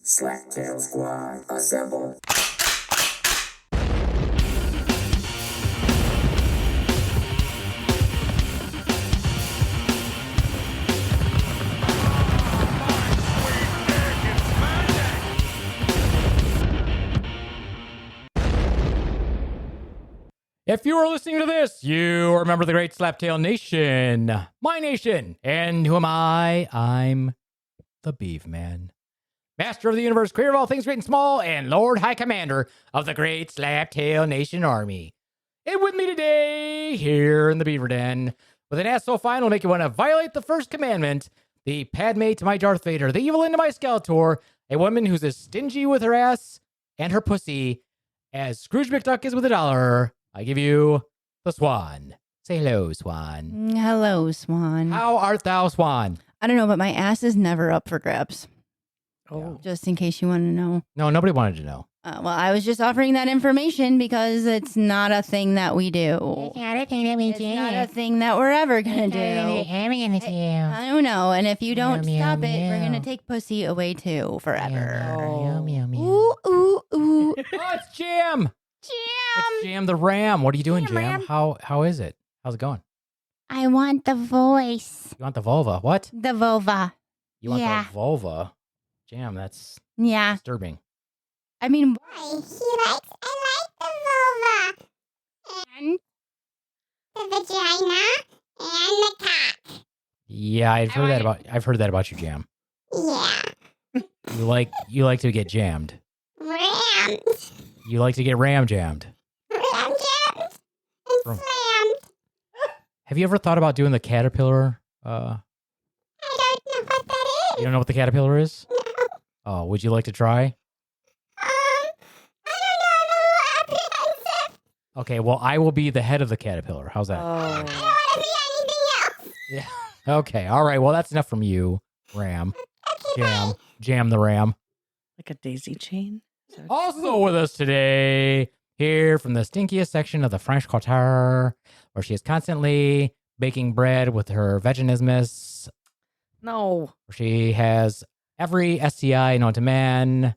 Slaptail squad, assemble. If you are listening to this, you remember the great Slaptail Nation, my nation. And who am I? I'm the Beaveman, master of the universe, creator of all things great and small, and Lord High Commander of the great Slaptail Nation Army. And with me today, here in the Beaver Den, with an ass so fine will make you want to violate the first commandment, the Padme to my Darth Vader, the evil into my Skeletor, a woman who's as stingy with her ass and her pussy as Scrooge McDuck is with $1. I give you the Swan. Say hello, Swan. Hello, Swan. How art thou, Swan? I don't know, but my ass is never up for grabs. Oh. Just in case you want to know. No, nobody wanted to know. Well, I was just offering that information because it's not a thing that we do. It's not a thing that we do. It's not a thing that we're ever going to do. Ever gonna do. I don't know. And if you don't Meow, stop meow, it, we're going to meow. take pussy away too forever. Meow, meow, meow. Ooh, ooh, ooh. Oh, it's Jam. Jam. It's Jam the Ram. What are you doing, Jam Jam? Ram. How is it? How's it going? I want the voice. You want the vulva? What? The vulva. You want Yeah. the vulva? Jam, that's Yeah. disturbing. I mean, I like the vulva and the vagina and the cock. Yeah, I've heard that about you, Jam. Yeah, You like to get jammed. rammed, You like to get ram jammed. rammed, and Ram. slammed. Have you ever thought about doing the caterpillar? I don't know what that You is. don't know what the caterpillar is? No. Oh, would you like to try? I don't know. I'm a little apprehensive. Okay, well, I will be the head of the caterpillar. How's that? I don't want to be anything else. Yeah. Okay, all right. Well, that's enough from you, Ram. Okay, Jam the Ram. Like a daisy chain? Is that- Also with us today, here from the stinkiest section of the French Quarter, where she is constantly baking bread with her vaginismus, No. where she has every STI known to man,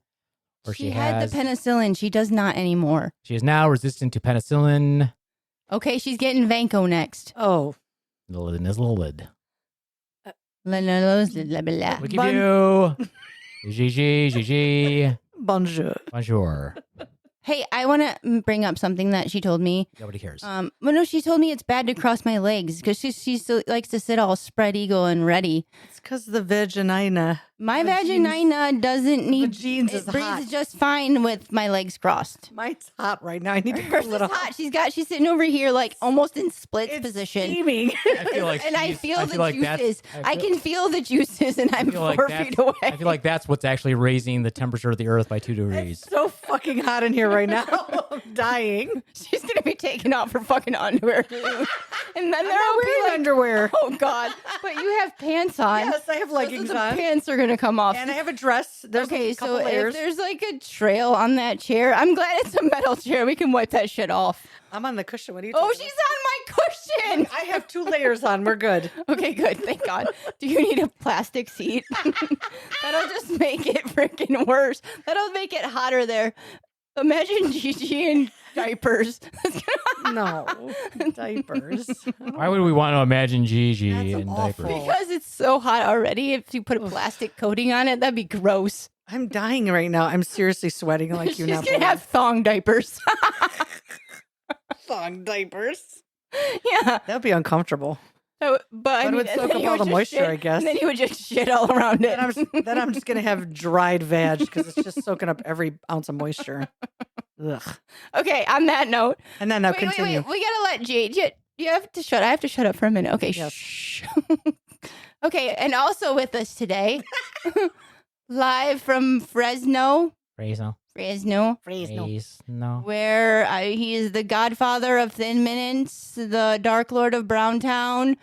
where she had the penicillin. She does not anymore. she is now resistant to penicillin. Okay, she's getting Vanco next. Oh. The lid is a little lid. La, la, la, la, la, la. We give you GG. Bonjour. Bonjour. Hey, I want to bring up something that she told me. Nobody cares. Well, no, she told me it's bad to cross my legs because she still likes to sit all spread eagle and ready. It's because the vagina. My The vagina doesn't need. jeans it is breathes hot. just fine with my legs crossed. Mine's hot right now. I need to Hers pull is it off. hot. She's sitting over here like almost in splits It's position. steaming. I feel like And I she's- feel the like that's- juices. I can feel the juices, and I'm feel like 4 that's- feet away. I feel like that's what's actually raising the temperature of the earth by 2 degrees. It's so fucking hot in here right now. I'm dying. She's gonna be taking off her fucking underwear soon. And then I'm there not will be wearing like, underwear. oh god! But you have pants on. Yes, I have leggings the on. pants are gonna come off. And I have a dress. There's Okay, a couple so layers. if there's like a trail on that chair, I'm glad it's a metal chair. We can wipe that shit off. I'm on the cushion. What are you Oh, talking she's on my cushion. I have 2 layers on. We're good. Okay, good. Thank God. Do you need a plastic seat? That'll just make it freaking worse. That'll make it hotter there. Imagine Gigi in diapers. No. Diapers. Why would we want to imagine Gigi That's in awful. diapers? Because it's so hot already. If you put a plastic coating on it, that'd be gross. I'm dying right now. I'm seriously sweating like you She's now. gonna have thong diapers. thong diapers. Yeah, That would be uncomfortable. but I But it mean, would and soak then up you all would the just moisture, shit- I guess. And then you would just shit all around it. Then I'm just gonna have dried vag because it's just soaking up every ounce of moisture. Ugh. Okay, on that note, And then now wait, continue. we gotta let Jade. You have to shut. I have to shut up for a minute. Okay, Yes. shh. Okay, and also with us today, live from Fresno, Fresno. where he is the godfather of Thin Minutes, the Dark Lord of Browntown,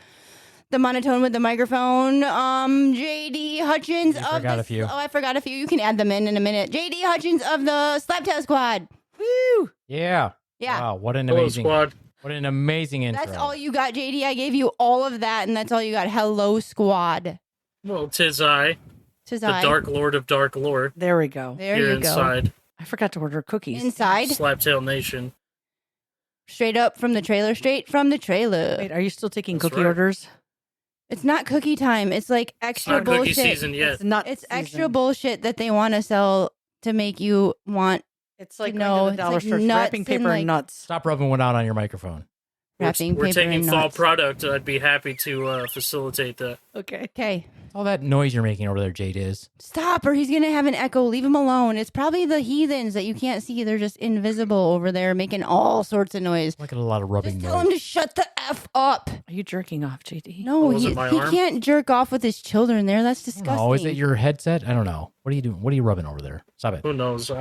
the monotone with the microphone, JD Hutchins You of forgot the, a few. Oh, I forgot a few. You can add them in a minute. JD Hutchins of the Slaptail Squad. Woo! Yeah. Yeah. Wow, what an Hello, amazing squad. What an amazing intro. That's all you got, JD. I gave you all of that, and that's all you got. Hello, Squad. Well, tis I. 'Tis The I. Dark Lord of Dark Lore. There we go. There here you go. inside. I forgot to order cookies. Inside, Slaptail Nation. straight up from the trailer, straight from the trailer. Wait, are you still taking That's cookie right. orders? It's not cookie time. It's like It's extra not cookie bullshit. season yet. It's not. It's extra season. bullshit that they want to sell to make you want It's like No, going to it's the dollar like store, nuts wrapping and, paper like- and nuts. Stop rubbing one out on your microphone. wrapping We're paper taking and fall nuts. product. I'd be happy to facilitate that. Okay. Okay, All that noise you're making over there, Jade, is. stop, or he's gonna have an echo. Leave him alone. It's probably the heathens that you can't see. They're just invisible over there, making all sorts of noise. Look at a lot of rubbing Just tell him noise. to shut the f up. Are you jerking off, JD? No, was he it my arm? can't jerk off with his children there. That's disgusting. Oh, is it your headset? I don't know. What are you doing? What are you rubbing over there? Stop it. Who knows?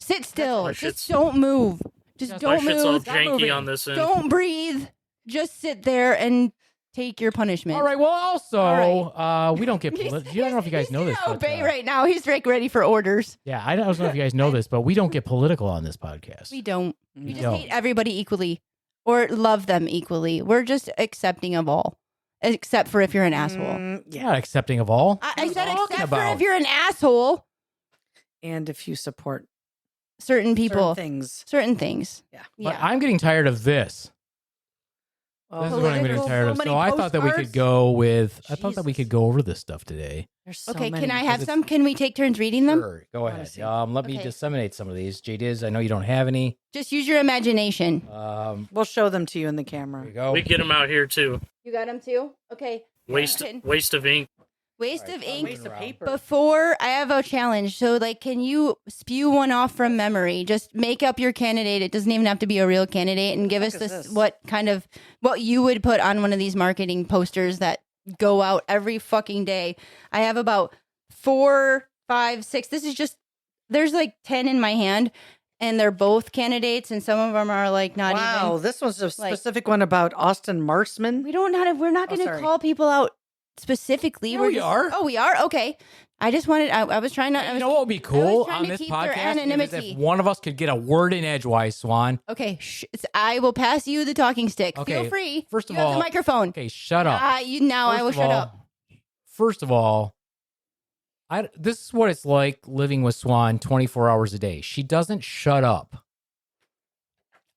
Sit still. my Just shit's- don't move. Just My My don't shit's all move. Stop janky moving. on this end. Don't breathe. Just sit there and take your punishment. All right. Well, also, All we don't get. I don't know if you guys know this. He's gonna But, obey right now. He's like ready for orders. yeah, I don't know if you guys know this, but we don't get political on this podcast. We don't. Mm. We just don't. hate everybody equally, or love them equally. We're just accepting of all, except for if you're an asshole. You're Yeah. not accepting of all. I What are you said talking except for about? if you're an asshole. And if you support Certain people, certain things. certain things. Yeah. But I'm getting tired of this. Oh, This is what I'm getting Political- tired so of. many So I thought that we postcards? could go with. I thought that we Jesus. could go over this stuff today. There's so Okay, many. can I have it's- some? Can we take turns reading them? Sure, go wanna ahead. see. Let me Okay. disseminate some of these. Jadiz, I know you don't have any. Just use your imagination. We'll show them to you in the There camera. you go. We get them out here too. You got them too? Okay. Waste Okay. waste of ink. Waste All right, of I'll ink. move it around. paper. Before I have a challenge, so like, can you spew one off from memory? Just make up your candidate. It doesn't even have to be a real candidate, and give us What is this this? what you would put on one of these marketing posters that go out every fucking day. I have about 4, 5, 6. This is just there's like 10 in my hand, and they're both candidates, and some of them are like not wow, even. this one's a like- specific one about Austin Marsman. We don't have. We're not Oh, going to sorry. call people out specifically. Yeah, We're we just- are. Oh, we are. Okay. I just wanted. I was trying to. I You was, know what would be cool trying on to this keep their podcast is anonymity. if one of us could get a word in edgewise, Swan. Okay, I will pass you the talking stick. Okay, Feel free. first of You have all- the microphone. Okay, shut up. You now. I First will of shut all- up. First of all, this is what it's like living with Swan 24 hours a day. She doesn't shut up.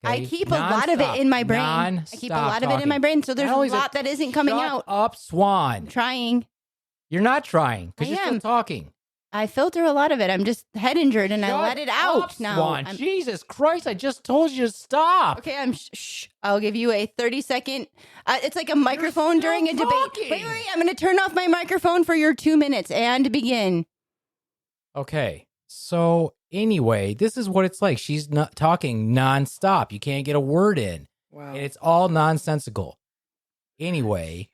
I Okay? keep a lot of it in my brain. I keep a Non-stop lot of it in my talking. brain, so there's Not a only is it- lot that isn't coming Shut out. up, Swan. I'm trying. You're not trying because I you're am. still talking. I filter a lot of it. I'm just head injured, and I Shut let it out up, now. Swan. I'm- Jesus Christ! I just told you to stop. Okay, shh. I'll give you a 30-second. It's like a microphone still during a debate. talking. Wait. I'm going to turn off my microphone for your 2 minutes and begin. Okay. So anyway, this is what it's like. She's not talking nonstop. You can't get a word in. Wow. And it's all nonsensical. Anyway,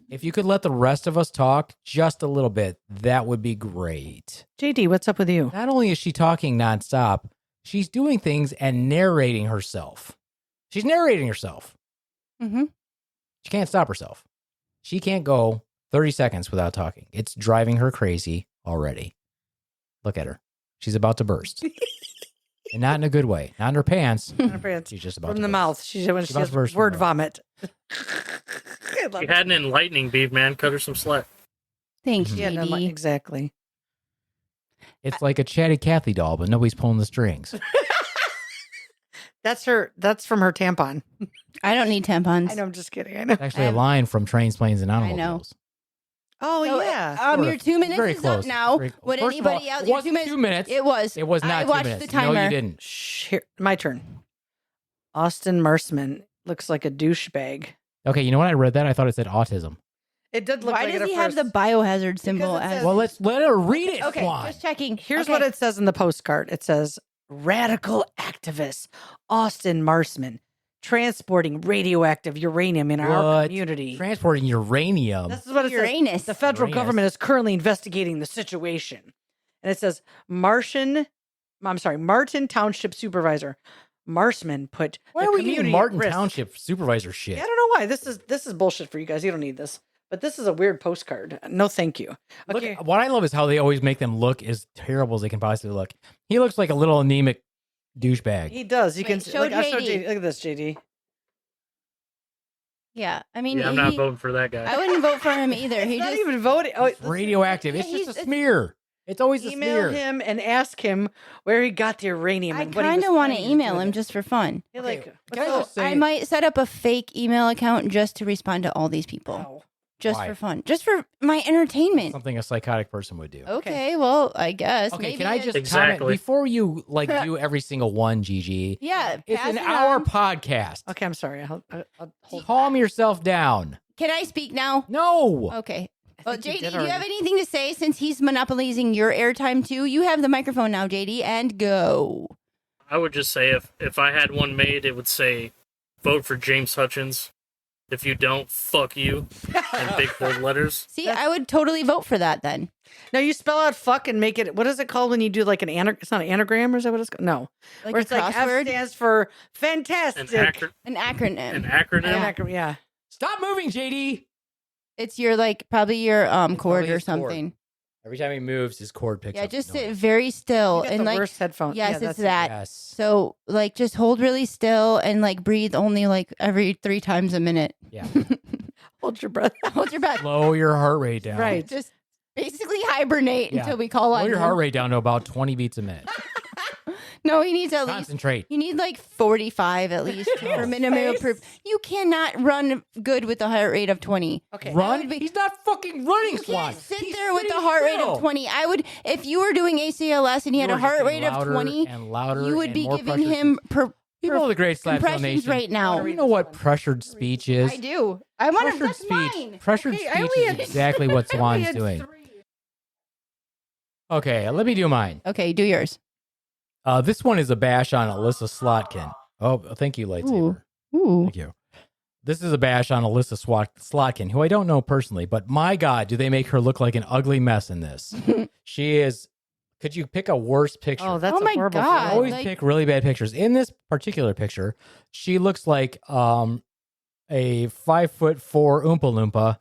if you could let the rest of us talk just a little bit, that would be great. JD, what's up with you? Not only is she talking nonstop, she's doing things and narrating herself. She's narrating herself. Mm-hmm. She can't stop herself. She can't go 30 seconds without talking. It's driving her crazy already. Look at her. She's about to burst. And not in a good way. Not in her pants. She's just about From to the burst. mouth. She She's about has to burst from word the vomit. I love You it. had an enlightening beef, man. Cut her some slack. Thanks, Mhm. Yeah, no, JD. exactly. It's like a chatty Cathy doll, but nobody's pulling the strings. That's her. That's from her tampon. I don't need tampons. I know. I'm just kidding. I know. It's actually a line from Trains, Planes, and I know. Automobiles. Oh So, yeah. Sort Your of. 2 minutes Very is close. up now. Very- Would First of all, anybody else? it your wasn't 2 minutes. It was. It was not I 2 watched minutes. the timer. No, you didn't. Shh, here, my turn. Austin Marsman looks like a douchebag. Okay, you know what? I read that. I thought it said autism. It did look Why like it does at he have the first. biohazard symbol it as? says- Well, let's let her read it. Okay, Swan. just checking. Here's Okay. what it says in the postcard. It says, "Radical activist Austin Marsman transporting radioactive uranium in our What? community." Transporting uranium. This is what it says. Uranus. The federal Uranus. government is currently investigating the situation. And it says Martin Township Supervisor Marsman put Why the are we community getting at Martin risk. Township supervisor shit? Yeah, I don't know why. This is bullshit for you guys. You don't need this. But this is a weird postcard. No, thank you. Look, Okay. what I love is how they always make them look as terrible as they can possibly look. He looks like a little anemic douchebag. He does. You Wait, can show look, I'll show JD. JD. Look at this, JD. Yeah, I mean, Yeah, I'm not voting for that guy. I wouldn't vote for him either. He He's not just even voting. Oh, It's radioactive. It's Yeah, just a smear. It's always a email smear. him and ask him where he got the uranium. I and what he kind was of want to planning do email with him it. just for fun. You're Okay, like, can I so- just say- I might set up a fake email account just to respond to all these people, Wow. just Why? for fun, just for my entertainment. Something a psychotic person would do. Okay, well, I guess. Okay, maybe can I it- just Exactly. comment before you do every single one, Gigi? Yeah, It's pass an it hour on. podcast. Okay, I'm sorry. I'll hold. Calm yourself down. Can I speak now? No. Okay. I Well, think you JD, did do you have already. anything to say since he's monopolizing your airtime too? You have the microphone now, JD, and go. I would just say if I had one made, it would say, vote for James Hutchins. If you don't, fuck you. In big bold letters. See, I would totally vote for that then. No, you spell out fuck and make it. What is it called when you do like an it's not an anagram, or is that what it's called? No, Like where a it's like F crossword, stands for An, fantastic. an acronym. an acronym. An acronym, yeah. Stop moving, JD. It's your probably your It's cord probably or his cord. something. Every time he moves, his cord picks Yeah, up. just noise. sit very still You got and the like worst headphones. yes, Yeah, it's that's it. that. Yes. So just hold really still and breathe only every 3 times a minute. Yeah. Hold your breath. Hold your breath. Slow your heart rate down. Right. Just basically hibernate Yeah. until we call on Slow your you. heart rate down to about 20 beats a minute. No, he needs at least Concentrate. you need 45 at least for minimum Face. proof. You cannot run good with a heart rate of 20. Okay. Run? would be- He's not fucking running, You Swan. can't sit He's there with a sitting heart rate still. of 20. I would, if you were doing ACLS and he had You a are heart just rate of louder 20, and louder you would and be more giving pressured him speech. You know the great Slaptail compressions Nation. right now. You know what pressured speech is? I do. I want to. Pressured That's speech. mine. Pressured Okay, I speech only is had- exactly what I only Swan's had doing. 3. Okay, let me do mine. Okay, do yours. This one is a bash on Alyssa Slotkin. Oh, thank you, lightsaber. Ooh. Thank you. This is a bash on Alyssa Slotkin, who I don't know personally, but my God, do they make her look like an ugly mess in this? She is. Could you pick a worse picture? Oh, that's Oh a my horrible God. I feeling. always like- pick really bad pictures. In this particular picture, she looks like a 5'4" Oompa Loompa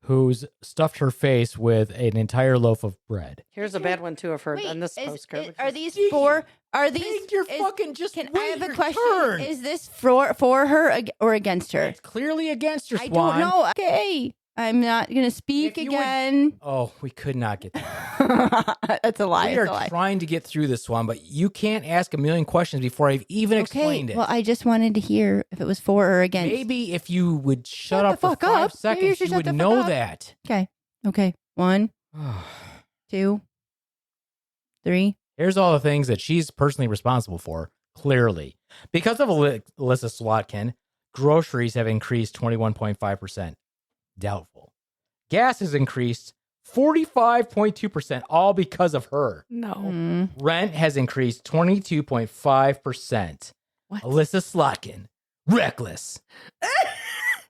who's stuffed her face with an entire loaf of bread. Here's a bad one too of her Wait, on this postcard. which are is- these for? Are these? Take your is- fucking just Can wait I have a your question? turn. Is this for her or against her? It's clearly against her, I Swan. don't know. Okay, I'm not gonna speak If you would- again. Oh, we could not get that. That's a lie. We That's a are lie. trying to get through this one, but you can't ask a million questions before I've even explained it. Well, I just wanted to hear if it was for or against. Maybe if you would shut Shut up the for fuck 5 up. Maybe you seconds, should you shut would the fuck know up. that. Okay. 1, 2, 3. Here's all the things that she's personally responsible for, clearly. Because of Alyssa Slotkin, groceries have increased 21.5%. Doubtful. Gas has increased 45.2%, all because of her. No. Mm. Rent has increased 22.5%. What? Alyssa Slotkin, reckless.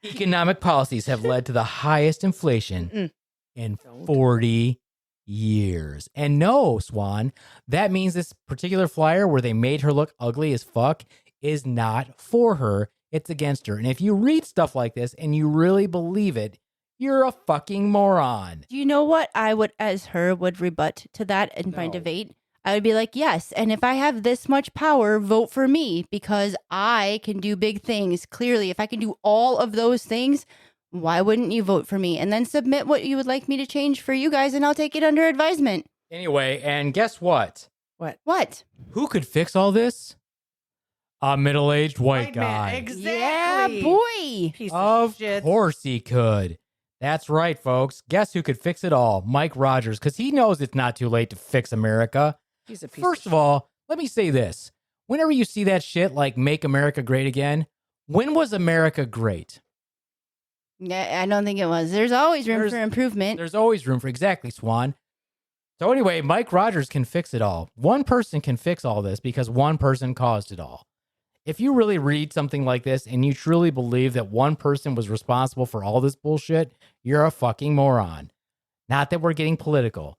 Economic policies have led to the highest inflation Mm-mm. in Don't. 40 years. And no, Swan, that means this particular flyer where they made her look ugly as fuck is not for her. It's against her. And if you read stuff like this and you really believe it, you're a fucking moron. Do you know what I would, as her, would rebut to that in my No. debate? I would be like, yes, and if I have this much power, vote for me because I can do big things. Clearly, if I can do all of those things, why wouldn't you vote for me? And then submit what you would like me to change for you guys, and I'll take it under advisement. Anyway, and guess what? What? Who could fix all this? A middle-aged white man. guy. Exactly. Yeah, boy. Piece Of shit. course he could. That's right, folks. Guess who could fix it all? Mike Rogers, because he knows it's not too late to fix America. He's a piece First of all, let me say this. Whenever you see that shit like Make America Great Again, when was America great? Yeah, I don't think it was. There's always room There's- for improvement. There's always room for exactly, Swan. So anyway, Mike Rogers can fix it all. One person can fix all this because one person caused it all. If you really read something like this and you truly believe that one person was responsible for all this bullshit, you're a fucking moron. Not that we're getting political,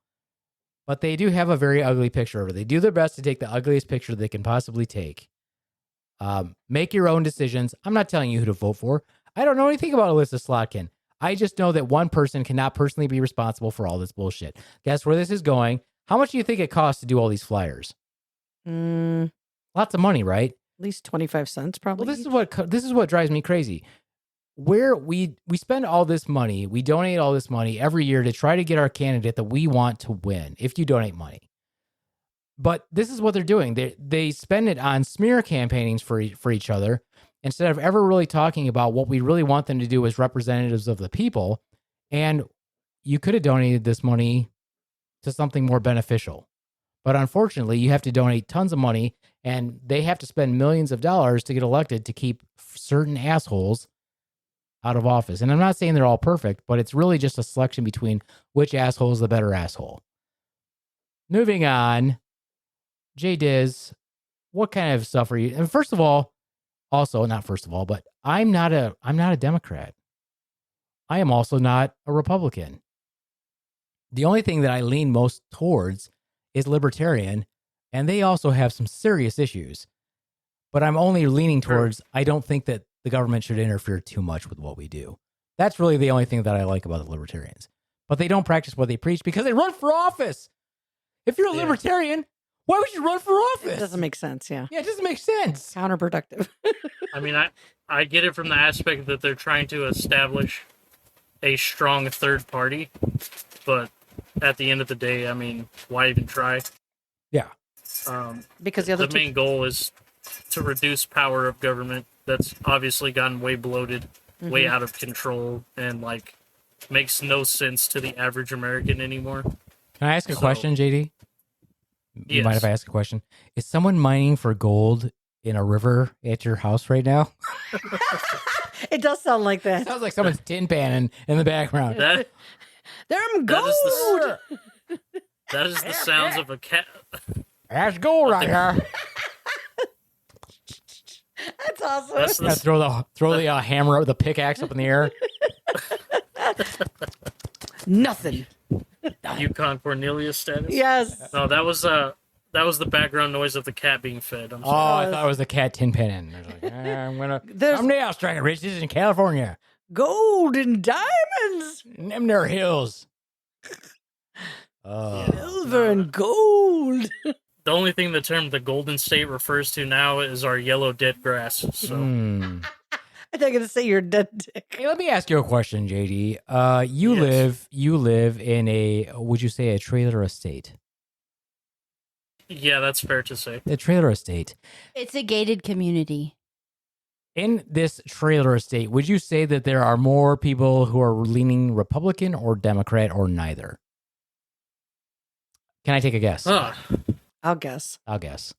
but they do have a very ugly picture of it. They do their best to take the ugliest picture they can possibly take. Make your own decisions. I'm not telling you who to vote for. I don't know anything about Alyssa Slotkin. I just know that one person cannot personally be responsible for all this bullshit. Guess where this is going? How much do you think it costs to do all these flyers? At Lots of money, right? least 25 cents, probably. Well, this is what drives me crazy. we spend all this money, we donate all this money every year to try to get our candidate that we want to win. If you donate money, but this is what they're doing. They spend it on smear campaignings for each other instead of ever really talking about what we really want them to do as representatives of the people. And you could have donated this money to something more beneficial. But unfortunately, you have to donate tons of money and they have to spend millions of dollars to get elected to keep certain assholes out of office. And I'm not saying they're all perfect, but it's really just a selection between which asshole is the better asshole. Moving on, J Diz, what kind of stuff are you? And first of all, also not first of all, but I'm not a Democrat. I am also not a Republican. The only thing that I lean most towards is libertarian, and they also have some serious issues. But I'm only leaning towards, I don't think that the government should interfere too much with what we do. That's really the only thing that I like about the libertarians. But they don't practice what they preach because they run for office. If you're a libertarian, why would you run for office? It doesn't make sense, yeah. Yeah, it doesn't make sense. Counterproductive. I mean, I get it from the aspect that they're trying to establish a strong third party, but at the end of the day, I mean, why even try? Yeah. Because the main goal is to reduce power of government. That's obviously gotten way bloated, way out of control, and like makes no sense to the average American anymore. Can I ask a question, JD? You Yes. mind if I ask a question? Is someone mining for gold in a river at your house right now? It does sound like that. Sounds like someone's tin panning in the background. That Them that gold! is the sounds of a cat. That's gold right here. That's awesome. That's Yeah, the throw the hammer, the pickaxe up in the air. Nothing. Yukon Cornelius status. Yes. No, that was the background noise of the cat being fed. I'm Oh, sorry. I thought it was the cat tin panning. I was like, I'm gonna. There's Someday I'll strike it rich. This is in California. gold and diamonds. Them there hills. Silver and gold. The only thing the term the Golden State refers to now is our yellow dead grass. So Hmm. I thought you were going to say you're dead dick. Hey, let me ask you a question, JD. Yes. You live in a, would you say a trailer estate? yeah, that's fair to say. A trailer estate. It's a gated community. In this trailer estate, would you say that there are more people who are leaning Republican or Democrat or neither? Can I take a guess? I'll guess. I'll guess.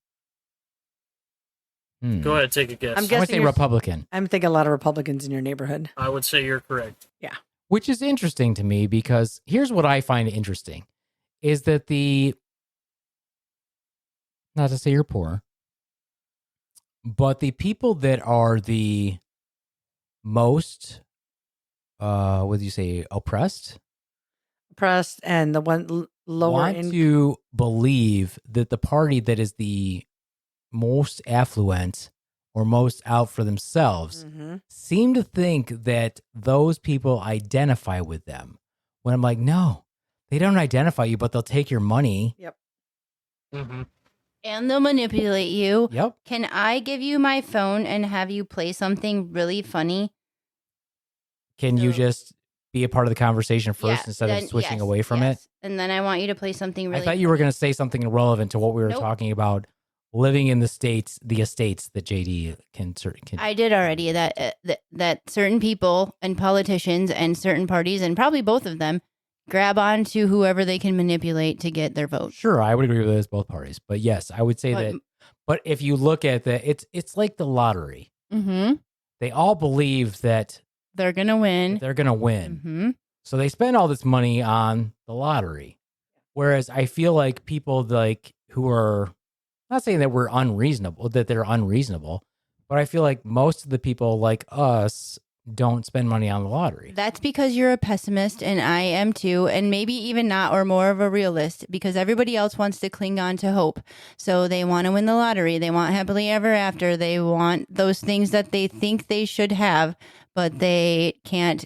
Go ahead, take a guess. I'm I would guessing say you're- Republican, I'm thinking a lot of Republicans in your neighborhood. I would say you're correct. which is interesting to me because here's what I find interesting is that not to say you're poor, but the people that are the most, what do you say, oppressed, Pressed and the one lower want in. to believe that the party that is the most affluent or most out for themselves Mhm. seem to think that those people identify with them. When I'm like, no, they don't identify you, but they'll take your money. Mm-hmm. And they'll manipulate you. Yep. Can I give you my phone and have you play something really funny? Can you So- just be a part of the conversation first Yeah, instead then- of switching yes, away from yes. it? And then I want you to play something really I thought you were going to say something irrelevant to what we were Nope. talking about. Living in the estates that JD can. I did already that certain people and politicians and certain parties and probably both of them grab on to whoever they can manipulate to get their vote. Sure, I would agree with those both parties, but yes, I would say But- that. But if you look at it's like the lottery. Mm-hmm. They all believe that They're gonna win. they're going to win, Mm-hmm. so they spend all this money on the lottery. Whereas I feel like people like who are not saying that they're unreasonable, but I feel like most of the people like us don't spend money on the lottery. That's because you're a pessimist and I am too, and maybe even not or more of a realist because everybody else wants to cling on to hope. So they want to win the lottery. They want happily ever after. They want those things that they think they should have, but they can't.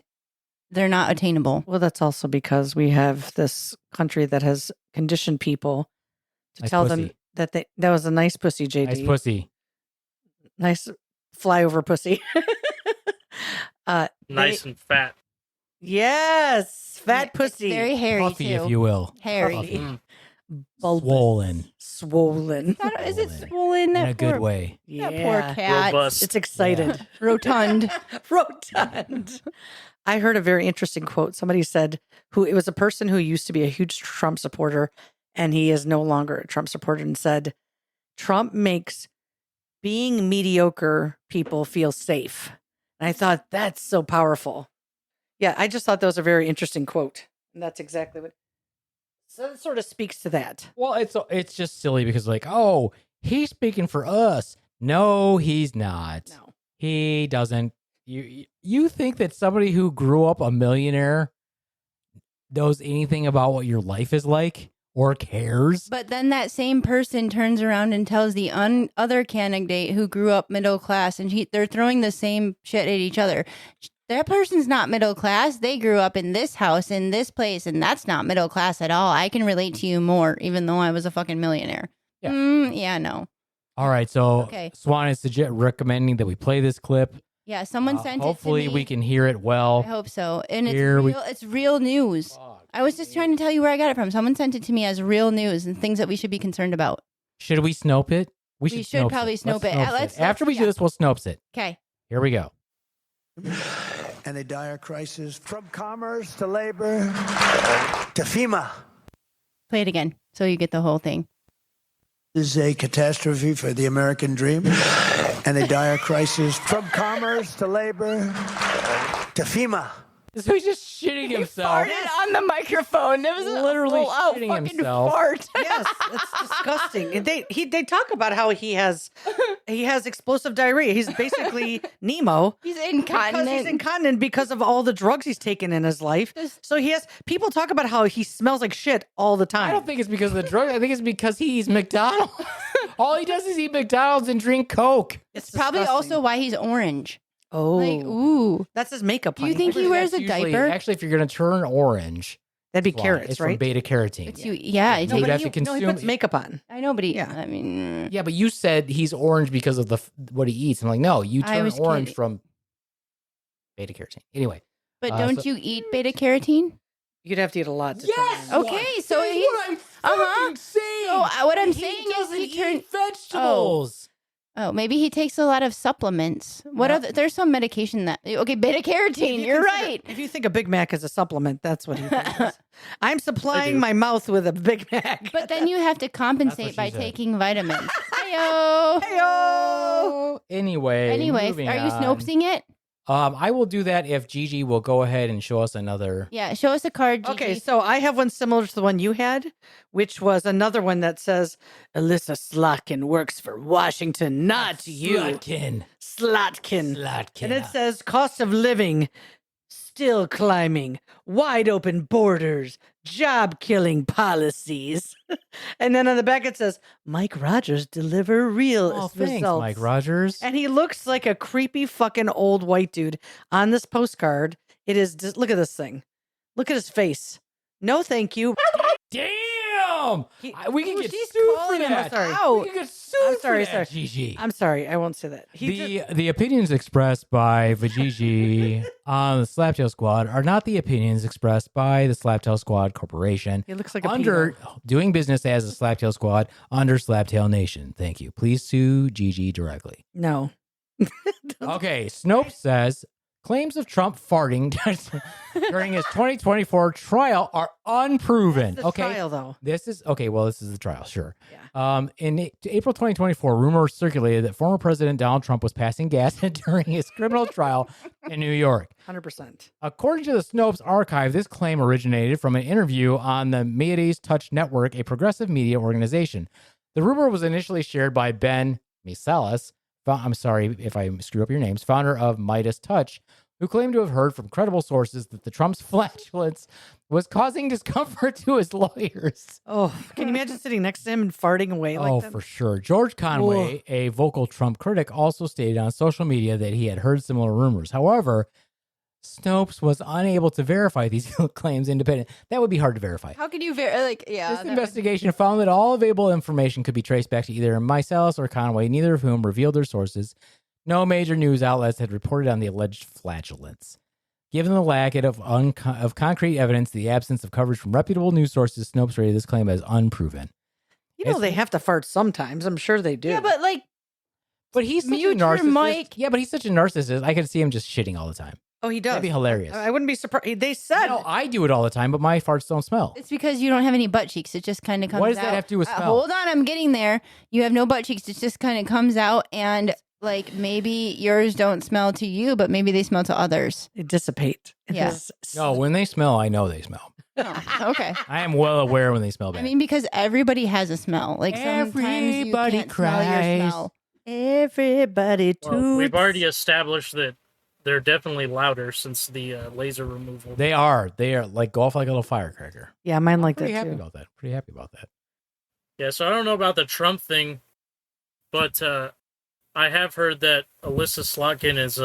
They're not attainable. Well, that's also because we have this country that has conditioned people to Nice tell them pussy. that that was a nice pussy, JD. Nice pussy. Nice flyover pussy. Nice and fat. Yes, fat It's pussy. very hairy Puffy, too. if you will. Hairy. Puffy. Mm. Bulbous. Swollen. Swollen. Is it Swollen. swollen? In That a good poor, way. that poor Yeah. cat. Robust. It's excited. Rotund. Rotund. I heard a very interesting quote. Somebody said it was a person who used to be a huge Trump supporter and he is no longer a Trump supporter and said, Trump makes being mediocre people feel safe. And I thought that's so powerful. Yeah, I just thought that was a very interesting quote. And that's exactly what. So it sort of speaks to that. Well, it's just silly because like, oh, he's speaking for us. No, he's not. No. He doesn't. You think that somebody who grew up a millionaire knows anything about what your life is like or cares? But then that same person turns around and tells the other candidate who grew up middle class, and they're throwing the same shit at each other. That person's not middle class. They grew up in this house, in this place, and that's not middle class at all. I can relate to you more, even though I was a fucking millionaire. Yeah. Yeah, no. All right, so Okay. Swan is recommending that we play this clip. Yeah, someone sent it to Hopefully, me. we can hear it I well. hope so. And Here we- it's real news. I was just trying to tell you where I got it from. Someone sent it to me as real news and things that we should be concerned about. Should we Snope it? We should Snopes probably Let's Snope it. Snopes Let's- After we do yeah. this, we'll Snopes it. Okay. Here we go. And a dire crisis from commerce to labor to FEMA. Play it again so you get the whole thing. This is a catastrophe for the American dream and a dire crisis from commerce to labor to FEMA. So he's just shitting himself. Farted on the microphone. It was Literally a full-out shitting fucking himself. fart. Yes, it's disgusting. And they talk about how he has explosive diarrhea. He's basically Nemo. He's Because incontinent. he's incontinent because of all the drugs he's taken in his life. So people talk about how he smells like shit all the time. I don't think it's because of the drug. I think it's because he eats McDonald's. All he does is eat McDonald's and drink Coke. It's probably disgusting. also why he's orange. Oh, Like, ooh. that's his makeup. Do you honey. think he wears a That's usually- diaper? Actually, if you're going to turn orange, That'd be Swan, carrots, it's right? from beta carotene. It's you. Yeah, it No, takes- but have to he consume- puts makeup on. I know, but Yeah. I mean, Yeah, but you said he's orange because of what he eats. I'm like, no, you I turn was orange kidding. from beta carotene. Anyway, but Uh, don't so- you eat beta carotene? You'd have to eat a lot. To Yes! turn it Okay, so That's he's what I'm fucking saying. So what I'm He saying is doesn't he turned. eat vegetables. Oh, maybe he takes a lot of supplements. What No. other? There's some medication that. Okay, beta carotene. You're right. If you think a Big Mac is a supplement, that's what he thinks. I'm supplying do. my mouth with a Big Mac. But then you have to compensate she by said. taking vitamins. Heyo. Heyo! Anyway, Are you snopesing it? I will do that if Gigi will go ahead and show us another. Yeah, show us a card. Gigi. Okay, so I have one similar to the one you had, which was another one that says Alyssa Slotkin works for Washington, not you. Slutkin. Slotkin. Slutkin. And it says cost of living still climbing, wide open borders, job killing policies. And then on the back it says Mike Rogers deliver real Oh, results. thanks, Mike Rogers. And he looks like a creepy fucking old white dude on this postcard. It is just, look at this thing. Look at his face. No, thank you. Damn! We can Ooh, get she's sued for calling him a that. sorry. We can get sued I'm sorry, for that, sorry. Gigi. I'm sorry, I won't say that. The opinions expressed by Vajiji on the Slaptail Squad are not the opinions expressed by the Slaptail Squad Corporation He looks like a under doing business as the Slaptail Squad under Slaptail Nation. Thank you. Please sue Gigi directly. No. Okay, Snopes says claims of Trump farting during his 2024 trial are unproven. The trial, though. This is okay. Well, this is the trial, sure. Yeah. In April 2024, rumors circulated that former President Donald Trump was passing gas during his criminal trial in New York. 100%. According to the Snopes archive, this claim originated from an interview on the Midas Touch Network, a progressive media organization. The rumor was initially shared by Ben Misalas. I'm sorry if I screw up your names, founder of Midas Touch, who claimed to have heard from credible sources that the Trump's flatulence was causing discomfort to his lawyers. Oh, can you imagine sitting next to him and farting away like that? For sure. George Conway, a vocal Trump critic, also stated on social media that he had heard similar rumors. However, Snopes was unable to verify these claims independent. That would be hard to verify. How could you yeah. This investigation found that all available information could be traced back to either Misalas or Conway, neither of whom revealed their sources. No major news outlets had reported on the alleged flatulence. Given the lack of concrete evidence, the absence of coverage from reputable news sources, Snopes rated this claim as unproven. You know, they have to fart sometimes. I'm sure they do. Yeah, but like, But he's such a mute your narcissist. mic. Yeah, but he's such a narcissist. I could see him just shitting all the time. Oh, he does. That'd be hilarious. I wouldn't be surprised. They said. No, I do it all the time, but my farts don't smell. it's because you don't have any butt cheeks. It just kind of comes out. What does that have to do with smell? Hold on, I'm getting there. You have no butt cheeks. It just kind of comes out, and like maybe yours don't smell to you, but maybe they smell to others. They dissipate. It Yeah. is- No, when they smell, I know they smell. Oh, okay. I am well aware when they smell bad. I mean, because everybody has a smell. Like sometimes Everybody you can't smell your cries. smell. Everybody toots. Well, we've already established that they're definitely louder since the laser removal. They are like go off like a little firecracker. Yeah, mine like Pretty that happy too. about that. Pretty happy about that. Yeah, so I don't know about the Trump thing, but I have heard that Alyssa Slotkin is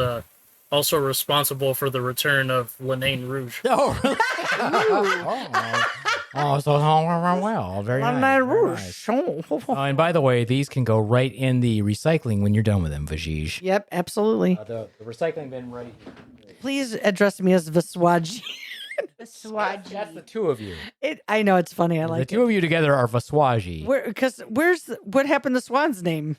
also responsible for the return of Lanaine Rouge. Oh, really? So well, very nice. Very nice. Oh, and by the way, these can go right in the recycling when you're done with them, Vajish. Yep, absolutely. The recycling bin right here. Please address me as Vaswaji. That's the two of you. I know it's funny. I like the two it. of you together are Vaswaji. What happened to Swan's name?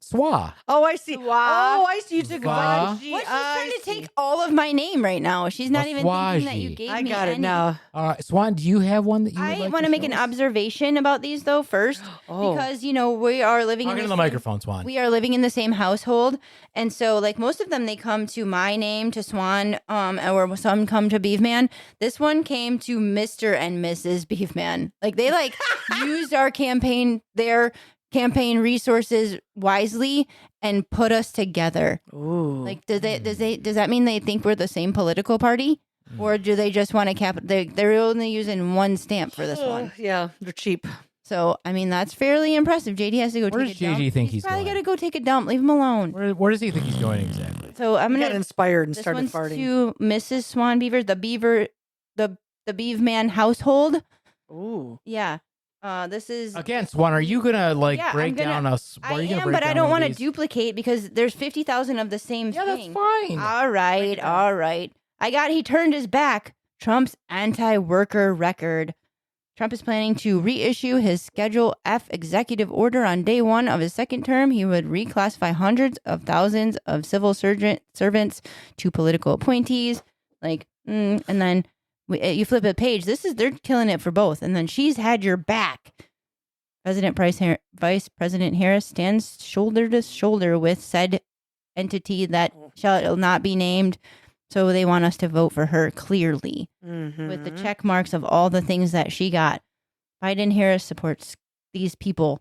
Swa. Oh, I see. Swa. Oh, I see. You took Va. Vaji. What? She's I trying to see. take all of my name right now. She's not even thinking that you Vaswaji. gave I me got it any. now. All right, Swan, do you have one that you would I like want to make an show us? observation about these though first, Oh. because we are living Talking in to the the same- microphone, Swan. We are living in the same household, and so like most of them, they come to my name, to Swan, or some come to Beaveman. This one came to Mr. and Mrs. Beaveman. Like they used our their campaign resources wisely and put us together. Ooh. Like does that mean they think we're the same political party, or do they just want to they're only using one stamp for this one? Yeah, they're cheap. So, I mean, that's fairly impressive. JD has to go Where take does a dump. JD think he's probably going? got to go take a dump. Leave him alone. Where does he think he's going exactly? So, I'm I going got to... inspired and This started one's farting. to Mrs. Swan Beaver, the Beaveman household. Ooh. Yeah. This is... Again, Swan, are you gonna Yeah, break I'm gonna- down us? I am, but I don't want to duplicate because there's 50,000 of the same Yeah, thing. that's fine. All right. He turned his back. Trump's anti-worker record. Trump is planning to reissue his Schedule F executive order on day one of his second term. He would reclassify hundreds of thousands of civil servants to political appointees. And then you flip a page. They're killing it for both. And then she's had your back. Vice President Harris stands shoulder to shoulder with said entity that shall not be named. So they want us to vote for her clearly Mm-hmm. with the check marks of all the things that she got. Biden Harris supports these people.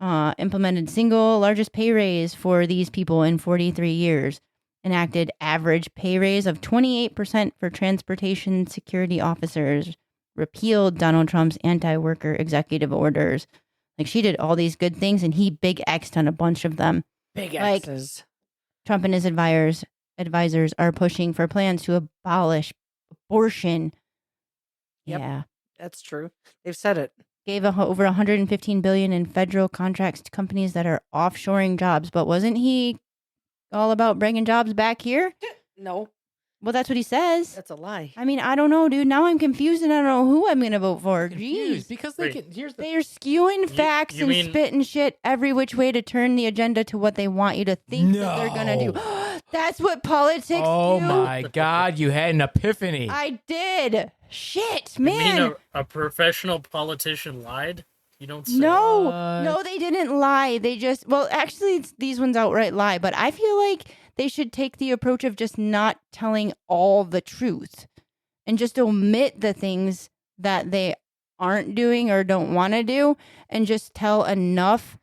Implemented single largest pay raise for these people in 43 years. Enacted average pay raise of 28% for transportation security officers. Repealed Donald Trump's anti-worker executive orders. Like she did all these good things and he big X'd on a bunch of them. Big Like- X's. Trump and his advisors are pushing for plans to abolish abortion. Yep. Yeah. That's true. They've said it. Gave over 115 billion in federal contracts to companies that are offshoring jobs, but wasn't he all about bringing jobs back here? No, Well, that's what he says. that's a lie. I mean, I don't know, dude. Now I'm confused and I don't know who I'm going to vote for. Confused Jeez. because they Wait. can. Here's the They're skewing facts you and mean- spitting shit every which way to turn the agenda to what they want you to think that they're going to do. That's what politics Oh do. my God! You had an epiphany. I did. Shit, You man. mean a professional politician lied? You don't say. No, What? no, they didn't lie. They just, well, actually, these ones outright lie, but I feel like they should take the approach of just not telling all the truth and just omit the things that they aren't doing or don't want to do and just tell enough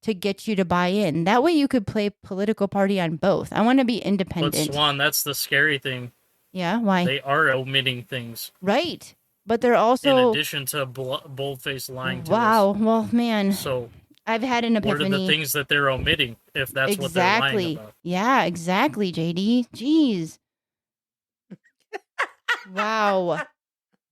to get you to buy in. That way you could play political party on both. I want to be But independent. Swan, that's the scary thing. Yeah, why? They are omitting things Right. But they're in also, addition to bold-faced lying to wow, well, man, us. So I've had an what are epiphany. the things that they're omitting if that's what they're lying about? Yeah, exactly, JD. Jeez. Wow.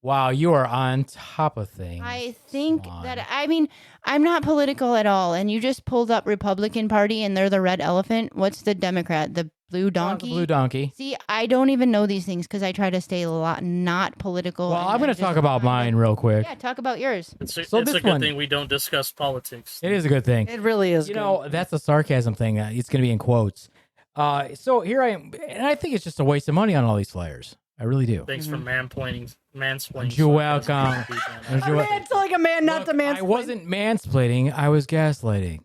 Wow, you are on top of things. I think Swan. that, I mean, I'm not political at all. And you just pulled up Republican Party and they're the red elephant. What's the Democrat? The blue donkey? Blue donkey. See, I don't even know these things because I try to stay not political. Well, and I'm going to just talk about find mine real quick. Yeah, talk about yours. It's a, So it's this a good one- thing we don't discuss politics. It is a good thing. It really is. You good. know, that's a sarcasm thing. It's going to be in quotes. So here I am, and I think it's just a waste of money on all these flyers. I really do. Thanks for mansplaining. You're welcome. It's like a man, not Look, the man. I wasn't mansplaining. I was gaslighting.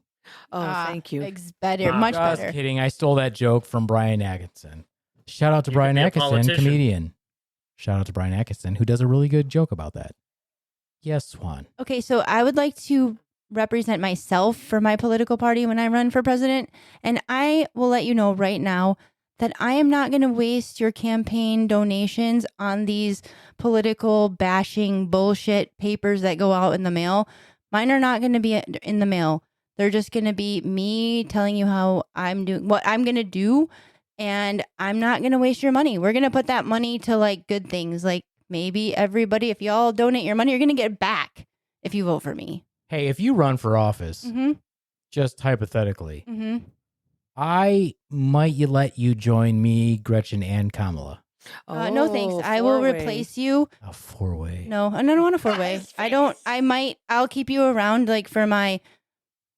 Oh, thank you. It's better, Ah, much Just better. kidding. I stole that joke from Brian Atkinson. Shout out to You Brian could be a Atkinson, politician. comedian. Shout out to Brian Atkinson, who does a really good joke about that. Yes, Swan. Okay, so I would like to represent myself for my political party when I run for president. And I will let you know right now that I am not going to waste your campaign donations on these political bashing bullshit papers that go out in the mail. Mine are not going to be in the mail. They're just going to be me telling you how I'm doing, what I'm going to do. And I'm not going to waste your money. We're going to put that money to like good things. Like maybe everybody, if y'all donate your money, you're going to get it back if you vote for me. Hey, if you run for office, Mm-hmm. just hypothetically, Mm-hmm. I might let you join me, Gretchen, and Kamala. No thanks. I will four-way. replace you. A 4-way. No, I don't want a 4-way. I don't. I'll keep you around like for my,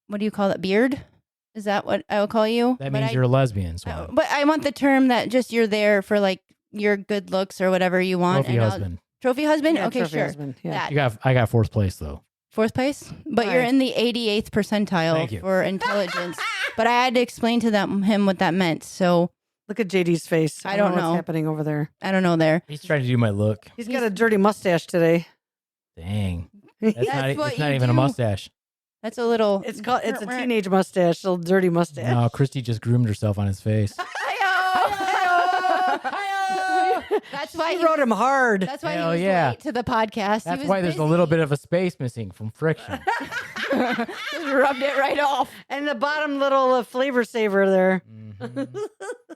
what do you call it? Beard? Is that what I will call you? That But means I- you're a lesbian, Swan. But I want the term that just you're there for like your good looks or whatever you want. Trophy and I'll- husband. Trophy husband? Yeah, Okay, trophy sure. husband, yeah. That. I got 4th place though. 4th place? But you're Right. in the 88th percentile Thank you. for intelligence. But I had to explain to him what that meant. So Look at JD's face. I don't what's know. happening over there. I don't know there. He's trying to do my look. He's got a dirty mustache today. Dang. That's That's what it's not you even a do. mustache. That's a little. It's a teenage mustache, a little dirty mustache. No, Christy just groomed herself on his face. That's why He wrote him hard. That's why Hell he was yeah. late to the podcast. That's why there's a little bit of a space missing from friction. Just rubbed it right off. And the bottom little flavor saver there. Mhm.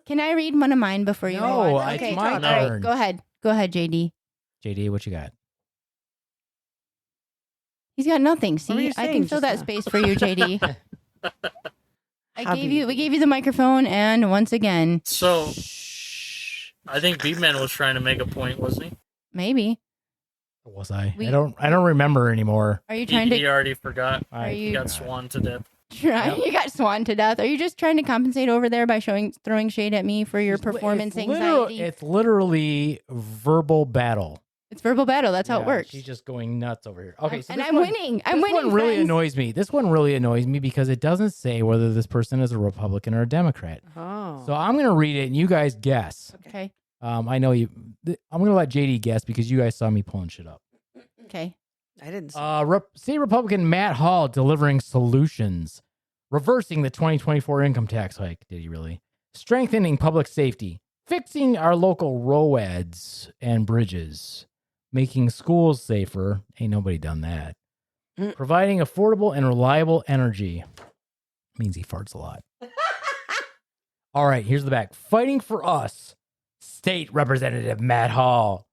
Can I read one of mine before you? No, move on? it's okay, my all right, turn. go ahead. Go ahead, JD. JD, what you got? He's got nothing. What were See, you I can saying fill just that now? space for you, JD. Hobby. We gave you the microphone, and once again, So, I think Beaveman was trying to make a point, wasn't he? maybe. Was I? We- I don't remember anymore. Are you He, trying he to already forgot. Are I you- He got forgot. swan to death. try? Yep. You got swan to death. Are you just trying to compensate over there by throwing shade at me for your performance anxiety? It's literally verbal battle. It's verbal battle. That's how it Yeah, works. She's just going nuts over here. Okay, so and this I'm one- winning. I'm this winning. one really friends. annoys me. This one really annoys me because it doesn't say whether this person is a Republican or a Democrat. Oh. So I'm going to read it and you guys guess. Okay. I know you. I'm going to let JD guess because you guys saw me pulling shit up. Okay. I didn't see. State Republican Matt Hall delivering solutions, reversing the 2024 income tax hike. Did he really? Strengthening public safety, fixing our local roads and bridges, making schools safer. Ain't nobody done that. Mm. Providing affordable and reliable energy. Means he farts a lot. All right, here's the back. Fighting for us, State Representative Matt Hall.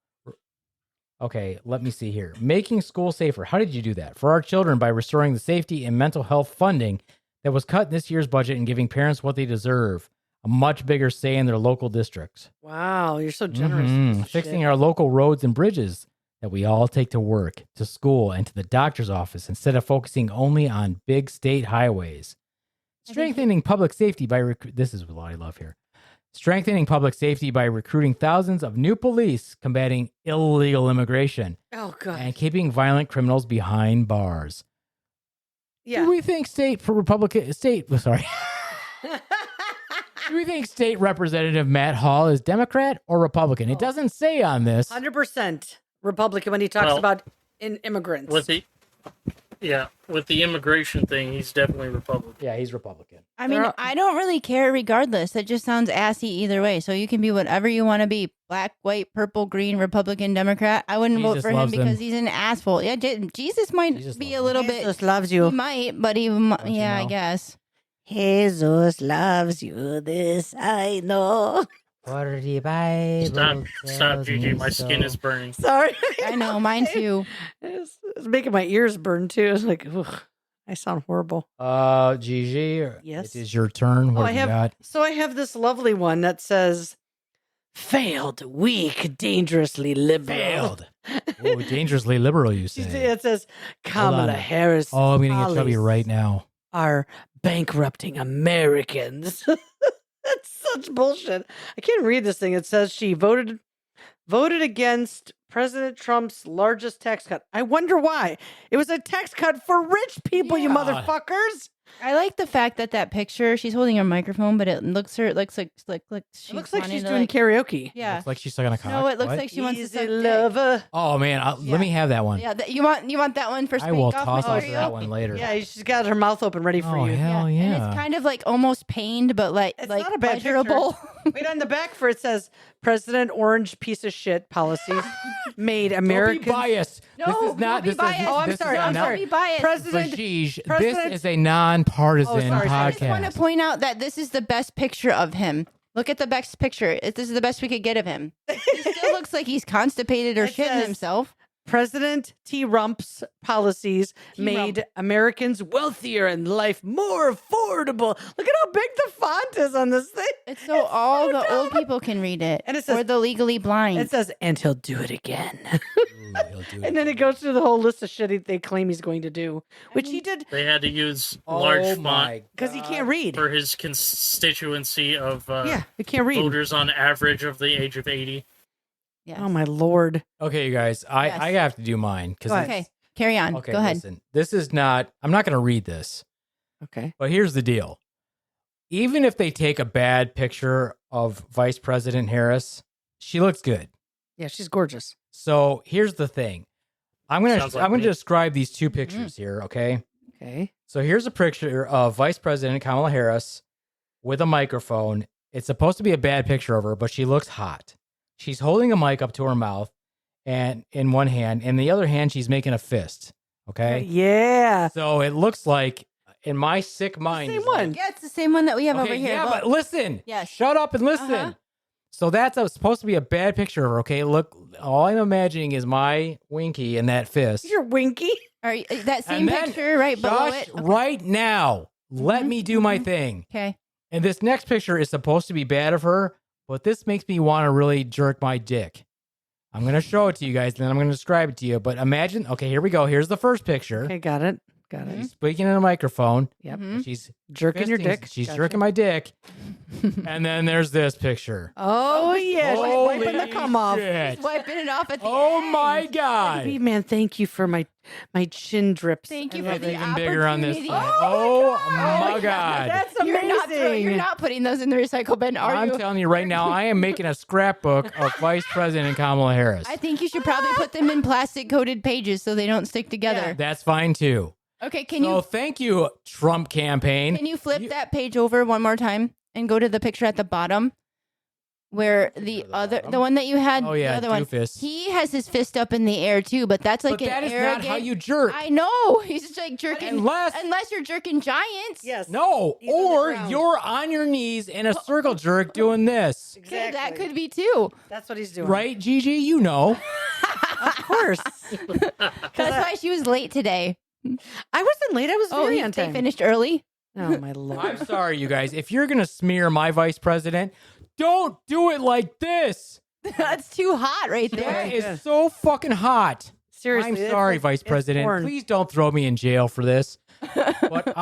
Okay, let me see here. Making school safer. How did you do that? For our children by restoring the safety and mental health funding that was cut in this year's budget and giving parents what they deserve. A much bigger say in their local districts. Wow, you're so generous. Mhm. piece of Fixing shit. our local roads and bridges that we all take to work, to school, and to the doctor's office instead of focusing only on big state highways. Strengthening public safety by this is what I love here. Strengthening public safety by recruiting thousands of new police, combating illegal immigration, Oh god. and keeping violent criminals behind bars. Yeah. Do we think state Do we think state representative Matt Hall is Democrat or Republican? It doesn't say on this. 100% Republican when he talks Well, about immigrants. With the immigration thing, he's definitely Republican. Yeah, he's Republican. I mean, I don't really care regardless. It just sounds assy either way. So you can be whatever you want to be. Black, white, purple, green, Republican, Democrat. I wouldn't vote Jesus for him loves him. because he's an asshole. Yeah, Jesus might Jesus be loves a little Jesus bit. loves He you. might, but you yeah, I know? guess. Jesus loves you. This I know. For the Bible Stop, tells me Gigi. My skin so. is burning. Sorry. I know, mine too. It's making my ears burn too. It's like, ugh, I sound horrible. Gigi, Yes? it is your turn. What I have you got? So I have this lovely one that says, failed, weak, dangerously liberal. Oh, dangerously liberal, you say. It says, Kamala on. Harris Oh, I'm going to get chubby follies right now. are bankrupting Americans. That's such bullshit. I can't read this thing. It says she voted against President Trump's largest tax cut. I wonder why. It was a tax cut for rich people, you Yeah. motherfuckers. I like the fact that picture, she's holding a microphone, but it looks like It looks like wanting she's to, doing karaoke. Yeah. Looks like she's sucking a cock. No, it looks What? like she wants to Easy suck dick. lover. Oh, man. Yeah. Let me have that one. Yeah, you want that one for I spank will off toss out material? that one later. Yeah, she's got her mouth open ready for Oh, you. hell yeah. And it's kind of like almost pained, but like It's like not a bad picture. pleasurable. Wait, on the back for it says President Orange piece of shit policies made Don't Americans. be biased. No, this is not. don't be This biased. is, Oh, I'm this sorry, Is I'm not, sorry. Don't be biased. President- This President- is a nonpartisan Oh, sorry. I just want podcast. to point out that this is the best picture of him. Look at the best picture. This is the best we could get of him. He still looks like he's constipated or It shitting says- himself. President T. Rump's policies T-Rump. made Americans wealthier and life more affordable. Look at how big the font is on this thing. It's so all so the old dumb. people can read it, And it says- or the legally blind. It says, and he'll do it again. Ooh, he'll do And then it goes through the whole list of shit they claim he's going to do, which he did They had to use Oh large font my because he God. can't read. for his constituency of Yeah, he can't read. voters on average of the age of 80. Yes. Oh my lord. Okay, you guys. I Yes. have to do mine because. Go ahead. Okay, carry on. Okay, Go ahead. listen. This is not. I'm not going to read this. Okay. But here's the deal. Even if they take a bad picture of Vice President Harris, she looks good. Yeah, she's gorgeous. So here's the thing. I'm gonna Sounds like I'm gonna me. describe these two pictures here, okay? Okay. So here's a picture of Vice President Kamala Harris with a microphone. It's supposed to be a bad picture of her, but she looks hot. She's holding a mic up to her mouth and in one hand, and the other hand she's making a fist. Okay? Yeah. So it looks like in my sick mind. Same it's like- one. Yeah, it's the same one that we have Okay, over here. yeah, Look. but listen. Yes. Shut up and listen. Uh-huh. So that's supposed to be a bad picture of her. Okay, look, all I'm imagining is my winky and that fist. You're winky. Are you, that same And then, picture right below Josh, it? Okay. right now, let me do my thing. Okay. And this next picture is supposed to be bad of her, but this makes me want to really jerk my dick. I'm going to show it to you guys, and then I'm going to describe it to you. But imagine, okay, here we go. Here's the first picture. Okay, got it. Got it. She's speaking in a microphone. Yep. Mhm. She's Jerking your fisting- dick. She's Gotcha. jerking my dick. And then there's this picture. Oh yeah, she's Holy wiping the cum off. shit. Just wiping it off at the Oh end. my God. Baby man, thank you for my chin drips. Thank I you love for the it. Even bigger on this opportunity. side. Oh my God. That's You're amazing. not putting those in the recycle bin, are I'm you? telling you right now, I am making a scrapbook of Vice President Kamala Harris. I think you should probably put them in plastic coated pages so they don't stick together. That's fine too. Okay, can So thank you, Trump campaign. you flip that page over one more time and go to the picture at the bottom where the one that you had, Oh, yeah, the other one. doofus. He has his fist up in the air too, but that's like But an that is arrogant. not how you jerk. I know. He's just like jerking Unless- you're jerking giants. Yes. No, He's on the or ground. you're on your knees in a circle jerk doing this. Okay, that could be too. That's what he's doing. Right, Gigi? You know. Of course. That's why she was late today. I wasn't late. I was Oh, very they on time. finished early. Oh my I'm lord. sorry, you guys. If you're going to smear my vice president, don't do it like this. That's too hot right That there. is so fucking hot. Seriously. I'm it's sorry, like- Vice it's President. porn. Please don't throw me in jail for this. But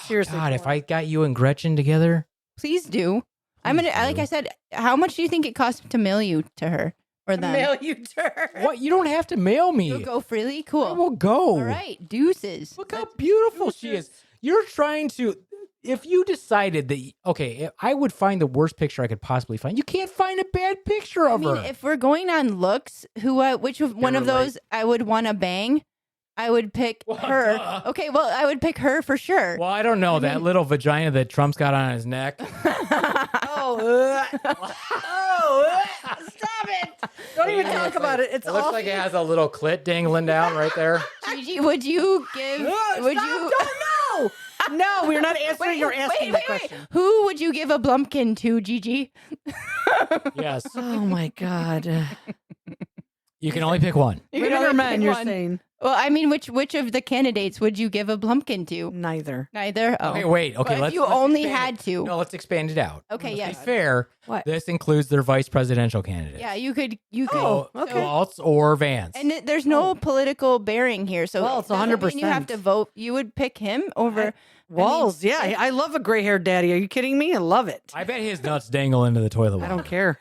Seriously. God, if porn. I got you and Gretchen together, Please do. I'm gonna, Please like do. I said, how much do you think it costs to mail you to her or them? mail you to her. what? You don't have to mail me. You'll go freely. I Cool. will go. All right, deuces. Look how beautiful she is. You're trying to. If you decided that, okay, I would find the worst picture I could possibly find. You can't find a bad picture I of mean, her. if we're going on looks, which one of relate. those I would want to bang? I would pick Well, her. duh. Okay, well, I would pick her for sure. Well, I don't know. That little vagina that Trump's got on his neck. Oh, stop it. Don't even talk about it. It's It looks awful. like it has a little clit dangling down right there. Gigi, would you give? Would you? Don't know. No, we're not answering or asking the question. Who would you give a Blumpkin to, Gigi? Yes. Oh my God. You can only pick one. You can Women or only men, pick you're one. saying? Well, I mean, which of the candidates would you give a Blumpkin to? Neither. Neither. Oh. Okay, wait. Okay, But if you let's only expand had it. to. No, let's expand it out. Okay, Let's yes. be fair. What? This includes their vice presidential candidates. Yeah, you could. You could. Oh, okay. Waltz or Vance. And there's no political bearing here, so Well, it's it doesn't mean you have 100%. to vote. You would pick him over. Walls, yeah. I love a gray-haired daddy. Are you kidding me? I love it. I bet his nuts dangle into the toilet I bowl. don't care.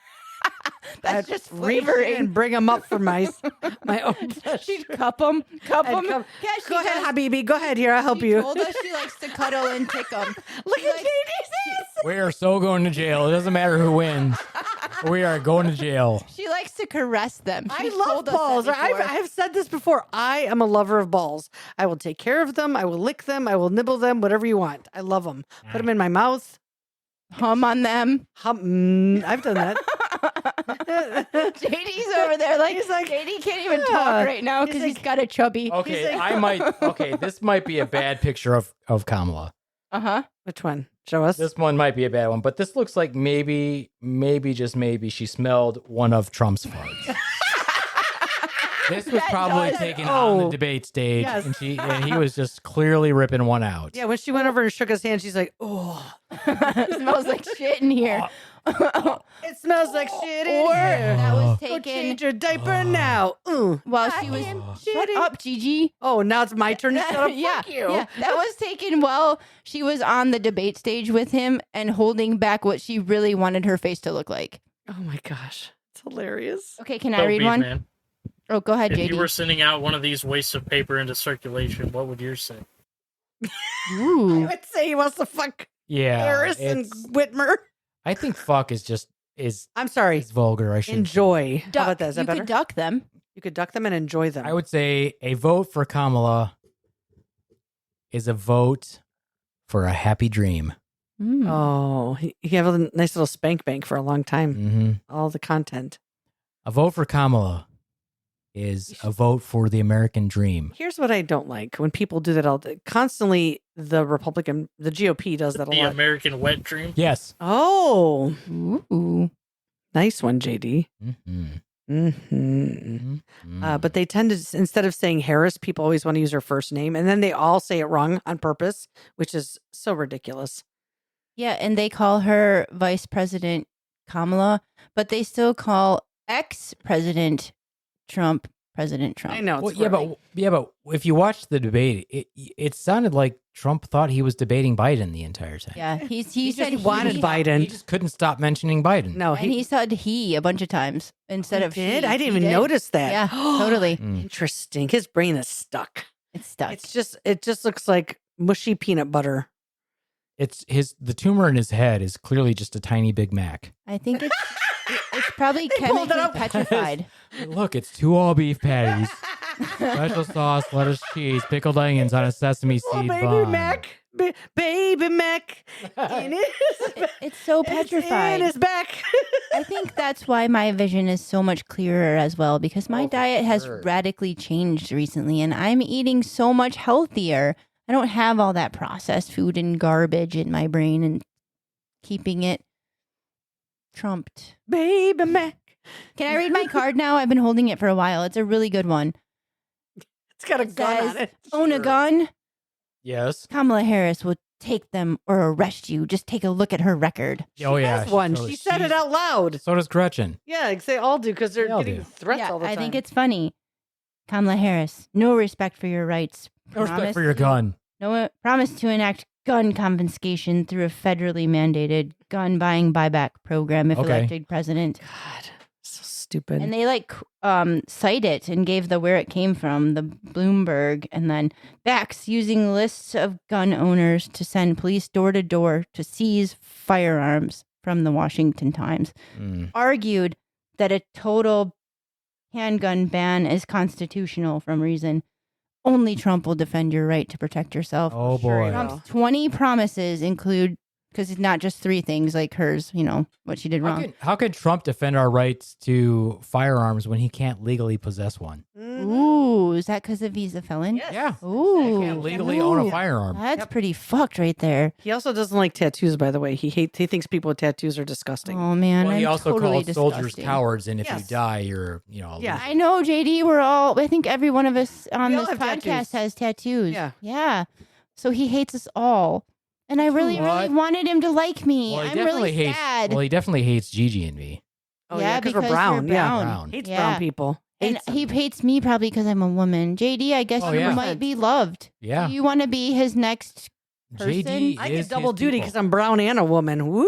That's just Reach in flavoring. and bring them up for my own pleasure. She'd cup them. Cup I'd them. come- Yeah, she Go ahead, does. Habibi. Go ahead here. I'll help She you. told us she likes to cuddle and tick them. Look at JD's. We are so going to jail. It doesn't matter who wins. We are going to jail. She likes to caress them. I She's love told us that balls. before. I've said this before. I am a lover of balls. I will take care of them. I will lick them. I will nibble them. Whatever you want. I love them. Put them in my mouth. Hum on them. I've done that. JD's over there like, He's like, JD can't even "Yeah." talk right now because He's he's got a chubby. Okay, I might. Okay, this might be a bad picture of Kamala. Uh-huh. Which one? Show us. This one might be a bad one, but this looks like maybe just maybe she smelled one of Trump's farts. This was That probably does. taken on the Oh. debate stage, Yes. and he was just clearly ripping one out. Yeah, when she went over and shook his hand, she's like, "Oh, It smells like shit in here. it smells like shit in Or here. that was Go taken change your diaper now." while she was. Shut up, Gigi. Oh, now it's my turn to shut up. yeah, Fuck you. yeah, that was taken while she was on the debate stage with him and holding back what she really wanted her face to look like. Oh my gosh, it's hilarious. Okay, can I So, read one? Beaveman, Oh, go ahead, if JD. you were sending out one of these wastes of paper into circulation, what would yours say? Ooh. I would say he wants to fuck Yeah, Harris and it's- Whitmer. I think fuck is I'm sorry. vulgar. I should Enjoy. How Duck. about that? Is that you better? could duck them. You could duck them and enjoy them. I would say a vote for Kamala is a vote for a happy dream. Mm. Oh, you have a nice little spank bank for a long time. Hmm. All the content. A vote for Kamala is a vote for the American dream. Here's what I don't like when people do that all constantly. The GOP does that a The lot. American wet dream? Yes. Oh, Ooh. nice one, JD. Mm-hmm. Mm-hmm. But they tend to, instead of saying Harris, people always want to use her first name, and then they all say it wrong on purpose, which is so ridiculous. Yeah, and they call her Vice President Kamala, but they still call ex-President Trump President Trump. I know. It's Well, but if you watch the debate, it sounded like Trump thought he was debating Biden the entire time. Yeah, he He said just wanted he, Biden. He just couldn't stop mentioning Biden. No, and he said he a bunch of times instead of did. she. I didn't He even did. notice that. Yeah, totally. Mm. Interesting. His brain is stuck. It's stuck. It just looks like mushy peanut butter. The tumor in his head is clearly just a tiny Big Mac. I think it's probably They pulled it chemically up. petrified. Look, it's 2 all beef patties, special sauce, lettuce, cheese, pickled onions on a sesame Oh, seed baby bun. Mac. Baby Mac. In his, It's so It's petrified. in his back. I think that's why my vision is so much clearer as well, because my Oh, for diet has sure. radically changed recently and I'm eating so much healthier. I don't have all that processed food and garbage in my brain and keeping it trumped. Baby Mac. Can I read my card now? I've been holding it for a while. It's a really good one. It's got a It gun on says, it. Own a gun? Yes. Kamala Harris will take them or arrest you. Just take a look at her record. Oh yeah. Has one. totally- She said it out loud. So does Gretchen. Yeah, they all do because they're They all getting do. threats yeah, all the time. I think it's funny. Kamala Harris, no respect for your rights. No respect Promise for your gun. No promise to enact gun confiscation through a federally mandated gun buying buyback program if Okay. elected president. God, so stupid. And they cite it and gave where it came from, the Bloomberg, and then Bax using lists of gun owners to send police door to door to seize firearms from the Washington Times, Mm. argued that a total handgun ban is constitutional from reason only Trump will defend your right to protect yourself. Oh Sure boy. he Trump's 20 promises include because it's not just 3 things like hers. You know what she did wrong. How can Trump defend our rights to firearms when he can't legally possess one? Ooh, is that because of he's a felon? Yes. Yeah. Ooh, He can't legally own a Ooh. firearm. That's pretty fucked right there. He also doesn't like tattoos, by the way. He thinks people with tattoos are disgusting. Oh man, Well, he I'm also totally called soldiers disgusting. cowards, and if you Yes. die, you're, a Yeah. loser. I know, JD. I think every one of us on We all this have podcast tattoos. has tattoos. Yeah. Yeah. So he hates us all. And I really, What? really wanted him to like me. Well, he I'm definitely really hates. sad. Well, he definitely hates Gigi and me. Oh, yeah, because we're because brown. you're Yeah. brown. Brown. Hates Yeah. brown people. And Hates he them. hates me probably because I'm a woman. JD, I guess Oh, you yeah. might be loved. Yeah. Do you want to be his next person? JD I is get double his duty people. because I'm brown and a woman. Woo!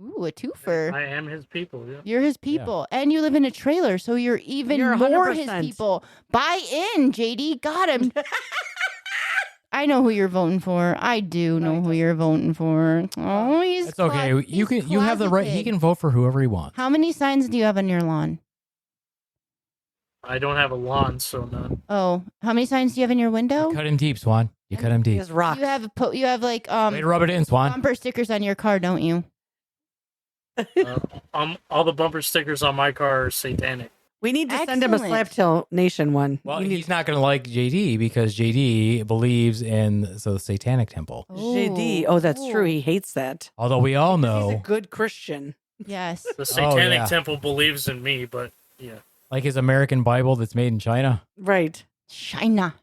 Ooh, a twofer. I am his people. Yeah. You're his people. And you live in a trailer, so you're even You're more his 100%. people. Buy in, JD. Got him. I know who you're voting for. I do know who you're voting for. Oh, he's It's okay. You he's can. You have the right. He closeted. can vote for whoever he wants. How many signs do you have on your lawn? I don't have a lawn, so none. Oh, how many signs do you have in your window? Cut him deep, Swan. You cut him He deep. has rocks. You have like Way to rub it in, Swan. bumper stickers on your car, don't you? All the bumper stickers on my car are satanic. We need to send him a Excellent. Slaptail Nation one. Well, We need he's not going to like JD because JD believes in the Satanic Temple. JD. Oh, that's true. He hates that. Although we all He's a know, good Christian. Yes. The satanic yeah. temple believes in me, but yeah. like his American Bible that's made in China. Right. China.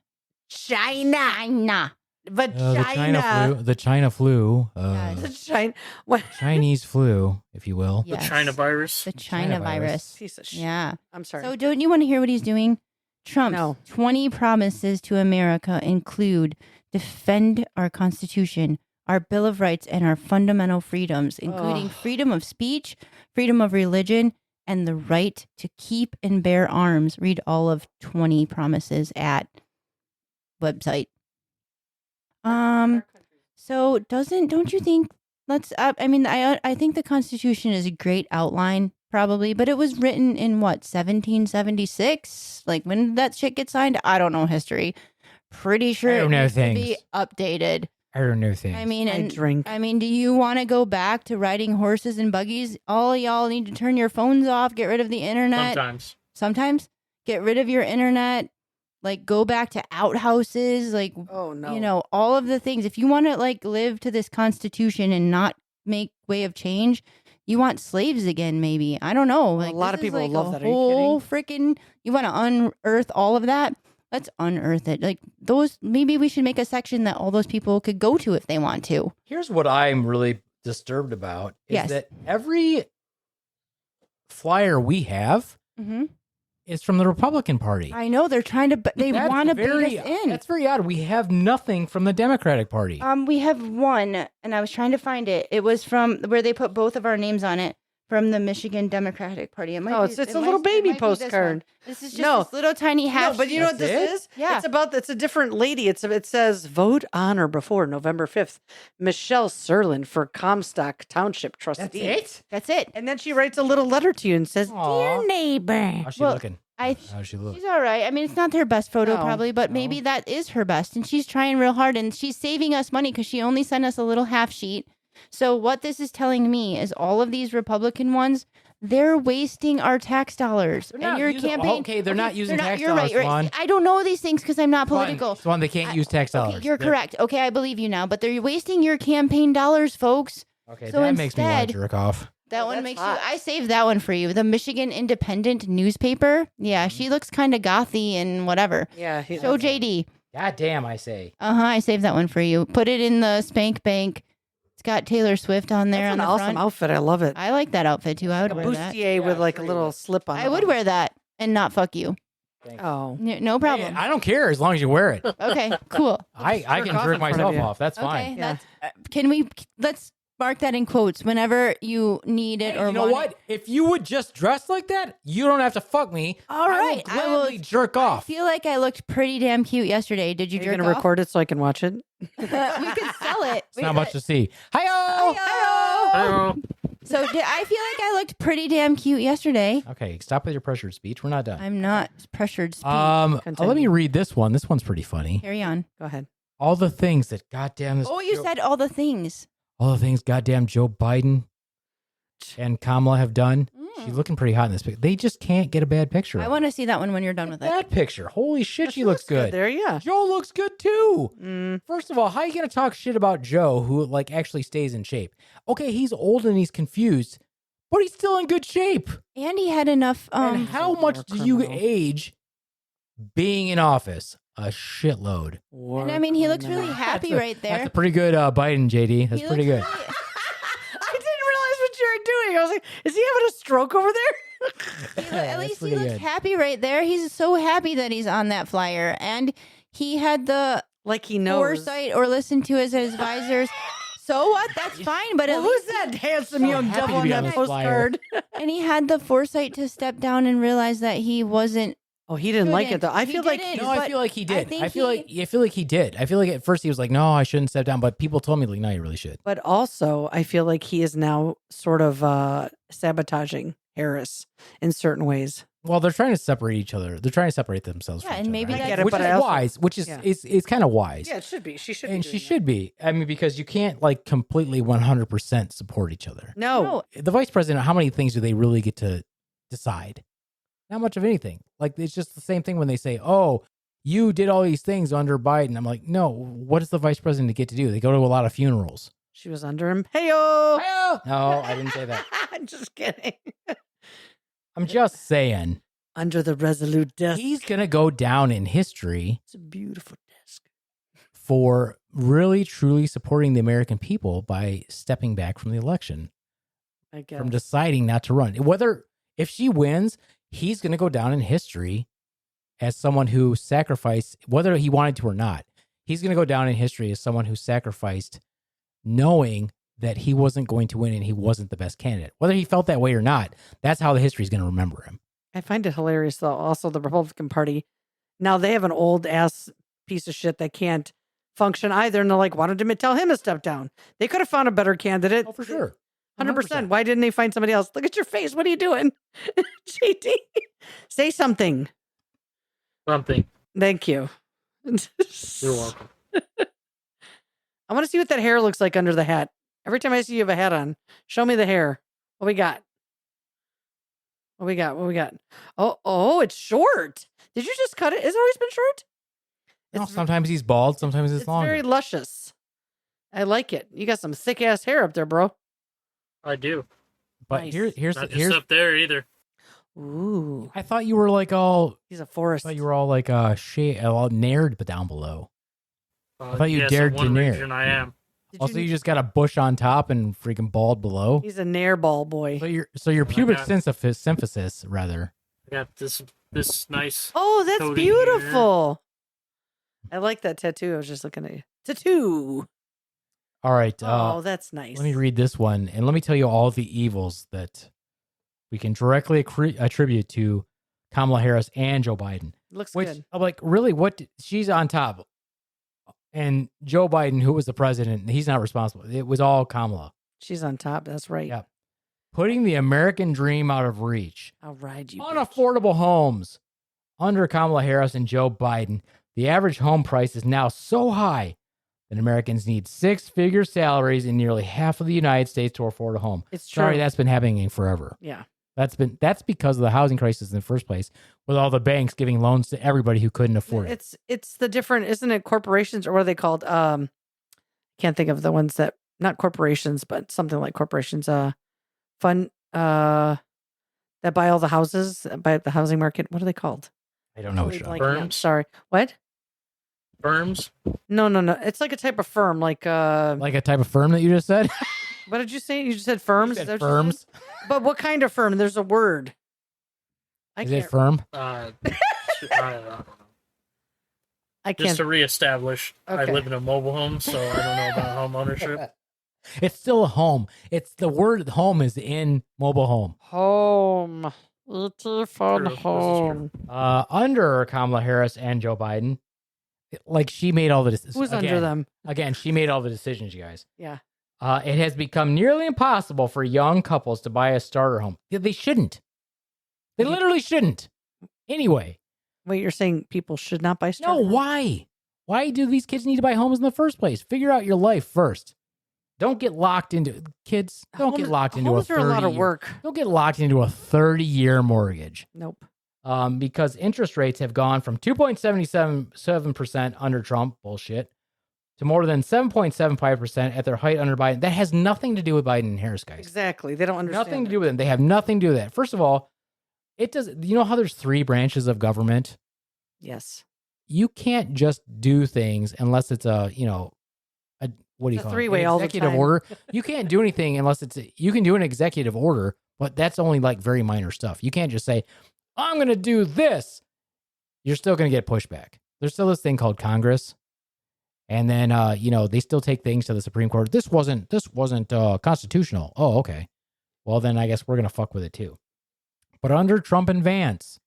China. But The China flu. Yes. The China. What? Chinese flu, if you will. The Yes. China virus. The China virus. Piece of shit. Yeah. I'm sorry. So don't you want to hear what he's doing? Trump's No. 20 promises to America include defend our Constitution, our Bill of Rights, and our fundamental freedoms, including Ugh. freedom of speech, freedom of religion, and the right to keep and bear arms. Read all of 20 promises at website. So don't you think I think the Constitution is a great outline probably, but it was written in what, 1776? Like when did that shit get signed? I don't know history. Pretty sure I it don't know needs to be things. updated. I don't know things. I mean, I drink. do you want to go back to riding horses and buggies? All y'all need to turn your phones off, get rid of the internet. Sometimes. Get rid of your internet. Like go back to outhouses, like Oh, no. you know, all of the things. If you want to like live to this Constitution and not make way of change, you want slaves again, maybe. I don't know. Like, a lot of this is people like love a that. Are you whole kidding? freaking. You want to unearth all of that? Let's unearth it. Like those. Maybe we should make a section that all those people could go to if they want to. Here's what I'm really disturbed about is Yes. that every flyer we have Mm-hmm. is from the Republican Party. I know they're trying to. They That's want to bait very- us in. That's very odd. We have nothing from the Democratic Party. We have one, and I was trying to find it. It was from where they put both of our names on it from the Michigan Democratic Party. It might Oh, be- it's it a little might- it baby might be this postcard. one. This is just No. this little tiny half. No, but you know what That's this it? is? Yeah. It's a different lady. It says vote on or before November 5th. Michelle Serlin for Comstock Township trustee. That's it. And then she writes a little letter to you and says, Aw. "Dear neighbor." How's she Well, looking? How's she look? She's all right. I mean, it's not her best photo No. probably, but maybe that is her best. And she's trying real hard and she's saving us money because she only sent us a little half sheet. So what this is telling me is all of these Republican ones, they're wasting our tax dollars. They're And not your using- campaign. okay, they're not using tax you're dollars, right, Swan. I don't know these things because I'm not political. Swan, they can't use tax dollars. Okay, you're They're- correct. Okay, I believe you now. But they're wasting your campaign dollars, folks. Okay, So that makes me want instead- to jerk off. That Oh, one that's makes hot. you. I saved that one for you. The Michigan Independent newspaper. Yeah, she looks kind of gothy and whatever. Yeah. So JD. God damn, I say. I saved that one for you. Put it in the spank bank. It's got Taylor Swift on there That's on an the awesome front. outfit. I love it. I like that outfit too. I would a wear that. bustier with like a little slip on. I would wear that and not fuck you. Oh. No problem. Hey, I don't care as long as you wear it. Okay, cool. I can off jerk in front of myself you. off. That's Okay, fine. Yeah. let's mark that in quotes whenever you need it Hey, or you know want what? it. If you would just dress like that, you don't have to fuck me. All right, I will gladly jerk off. I feel like I looked pretty damn cute yesterday. Did you Are you jerk going to off? record it so I can watch it? We could sell it. It's not much to see. Hi-yo! Hello. So I feel like I looked pretty damn cute yesterday. Okay, stop with your pressured speech. We're not done. I'm not pressured speech. Let Continue. me read this one. This one's pretty funny. Carry on. Go ahead. All the things that goddamn this. Oh, you said all the things. all the things goddamn Joe Biden and Kamala have done. She's looking pretty hot in this picture. They just can't get a bad picture. I of want her. to see that one when you're done with it. That picture. Holy shit, she looks good. There, yeah. Joe looks good too. Mm. First of all, how are you going to talk shit about Joe who like actually stays in shape? Okay, he's old and he's confused, but he's still in good shape. And he had enough. And how War much do you criminal. age being in office? A shitload. And I mean, he looks really happy right there. That's a pretty good Biden, JD. That's He pretty good. looks really- I didn't realize what you were doing. I was like, is he having a stroke over there? At That's least he pretty looks good. happy right there. He's so happy that he's on that flyer, and he had the Like he knows. foresight or listened to his advisors. So what? That's fine. But Well, at who's least, that handsome young happy devil to on be on that this flyer. postcard? and he had the foresight to step down and realize that he wasn't. Oh, he didn't like it though. I He feel like didn't. No, I But feel like he did. think I feel like he did. I feel like at first he was like, "No, I shouldn't step down," but people told me like, "No, you really should." But also, I feel like he is now sort of sabotaging Harris in certain ways. Well, they're trying to separate each other. They're trying to separate themselves. Yeah, from and each maybe other, that's- I get it, which but is I also- wise. Which is yeah. it's kind of wise. Yeah, it should be. She should And be. she should be. I mean, because you can't like completely 100% support each other. No. The vice president, how many things do they really get to decide? Not much of anything. Like it's just the same thing when they say, "Oh, you did all these things under Biden." I'm like, no. What does the vice president get to do? They go to a lot of funerals. She was under him. Heyo. No, I didn't say that. I'm just kidding. I'm just saying Under the resolute desk. he's gonna go down in history It's a beautiful desk. for really truly supporting the American people by stepping back from the election, I guess. from deciding not to run. If she wins, he's going to go down in history as someone who sacrificed, whether he wanted to or not. He's going to go down in history as someone who sacrificed knowing that he wasn't going to win and he wasn't the best candidate. Whether he felt that way or not, that's how the history is going to remember him. I find it hilarious though. Also, the Republican Party, now they have an old ass piece of shit that can't function either. And they're like, why don't you tell him to step down? They could have found a better candidate. Oh, for sure. 100%. Why didn't they find somebody else? Look at your face. What are you doing? JD, say something. Something. Thank you. You're welcome. I want to see what that hair looks like under the hat. Every time I see you have a hat on, show me the hair. What we got? What we got? Oh, it's short. Did you just cut it? Has it always been short? No, It's- sometimes he's bald, sometimes it's It's longer. very luscious. I like it. You got some thick ass hair up there, bro. I do. But Nice. here's Not just here's. up there either. Ooh, I thought you were like all. he's a I forest. thought you were all like all nared, but down below. thought you yes, dared in to one near. region I am. Did Also, you just got a bush on top and freaking bald below. He's a nair ball boy. So your Oh my pubic God. symphysis rather. I got this nice. Oh, that's Coating here. beautiful. I like that tattoo. I was just looking at you. Tattoo. All right. Oh, that's nice. Let me read this one, and let me tell you all the evils that we can directly attribute to Kamala Harris and Joe Biden. Looks Which good. I'm like, really? She's on top, and Joe Biden, who was the president, he's not responsible. It was all Kamala. She's on top. That's right. Yeah. Putting the American dream out of reach. I'll ride you. bitch. Unaffordable homes. Under Kamala Harris and Joe Biden, the average home price is now so high that Americans need six-figure salaries in nearly half of the United States to afford a home. It's true. Sorry, that's been happening forever. Yeah. That's because of the housing crisis in the first place, with all the banks giving loans to everybody who couldn't afford it. It's the different, isn't it? Corporations, or what are they called? Can't think of the ones that, not corporations, but something like corporations. Fund that buy all the houses, buy the housing market. What are they called? I don't know. Totally Sean. blanking out. Firms? Sorry. What? Firms. No. It's like a type of firm. Like Like a type of firm that you just said. what did you say? You just said firms. You Is said that what you firms. said? But what kind of firm? There's a word. I Is can't. it firm? I don't know. I Just can't. to reestablish, I Okay. live in a mobile home, so I don't know about home ownership. It's still a home. It's the word home is in mobile home. Home. It's a fun True. This is home. Under Kamala Harris and Joe Biden, like she made all the decisions. Who's under them? Again, she made all the decisions, you guys. Yeah. It has become nearly impossible for young couples to buy a starter home. They shouldn't. They literally shouldn't. Anyway, Wait, you're saying people should not buy no, starter homes? why? Why do these kids need to buy homes in the first place? Figure out your life first. Don't get locked into kids. Don't get locked into a Homes are 30 a lot of year- work. Don't get locked into a 30-year mortgage. Nope. Because interest rates have gone from 2.77% under Trump, bullshit, to more than 7.75% at their height under Biden. That has nothing to do with Biden and Harris, guys. Exactly. They don't understand. Nothing to do with them. They have nothing to do with that. First of all, it does. You know how there's 3 branches of government? Yes. You can't just do things unless it's a what do you It's a call three-way it? An all the executive time. order. You can't do anything unless you can do an executive order, but that's only like very minor stuff. You can't just say, I'm going to do this. You're still going to get pushback. There's still this thing called Congress. And then, they still take things to the Supreme Court. This wasn't constitutional. Oh, okay. Well, then I guess we're going to fuck with it too. But under Trump and Vance,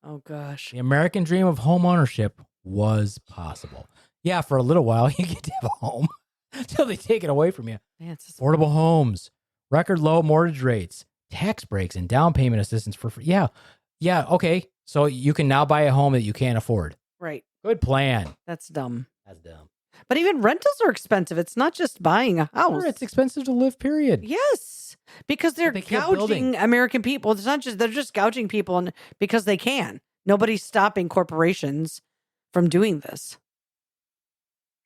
Oh gosh. the American dream of home ownership was possible. Yeah, for a little while, you get to have a home until they take it away from you. Man, it's just- Affordable homes, record low mortgage rates, tax breaks, and down payment assistance for free. Yeah. Okay. So you can now buy a home that you can't afford. right. Good plan. That's dumb. That's dumb. But even rentals are expensive. It's not just buying a house. Sure, it's expensive to live, period. Yes, because they're They keep gouging building. American people. It's not just they're just gouging people, and because they can. Nobody's stopping corporations from doing this.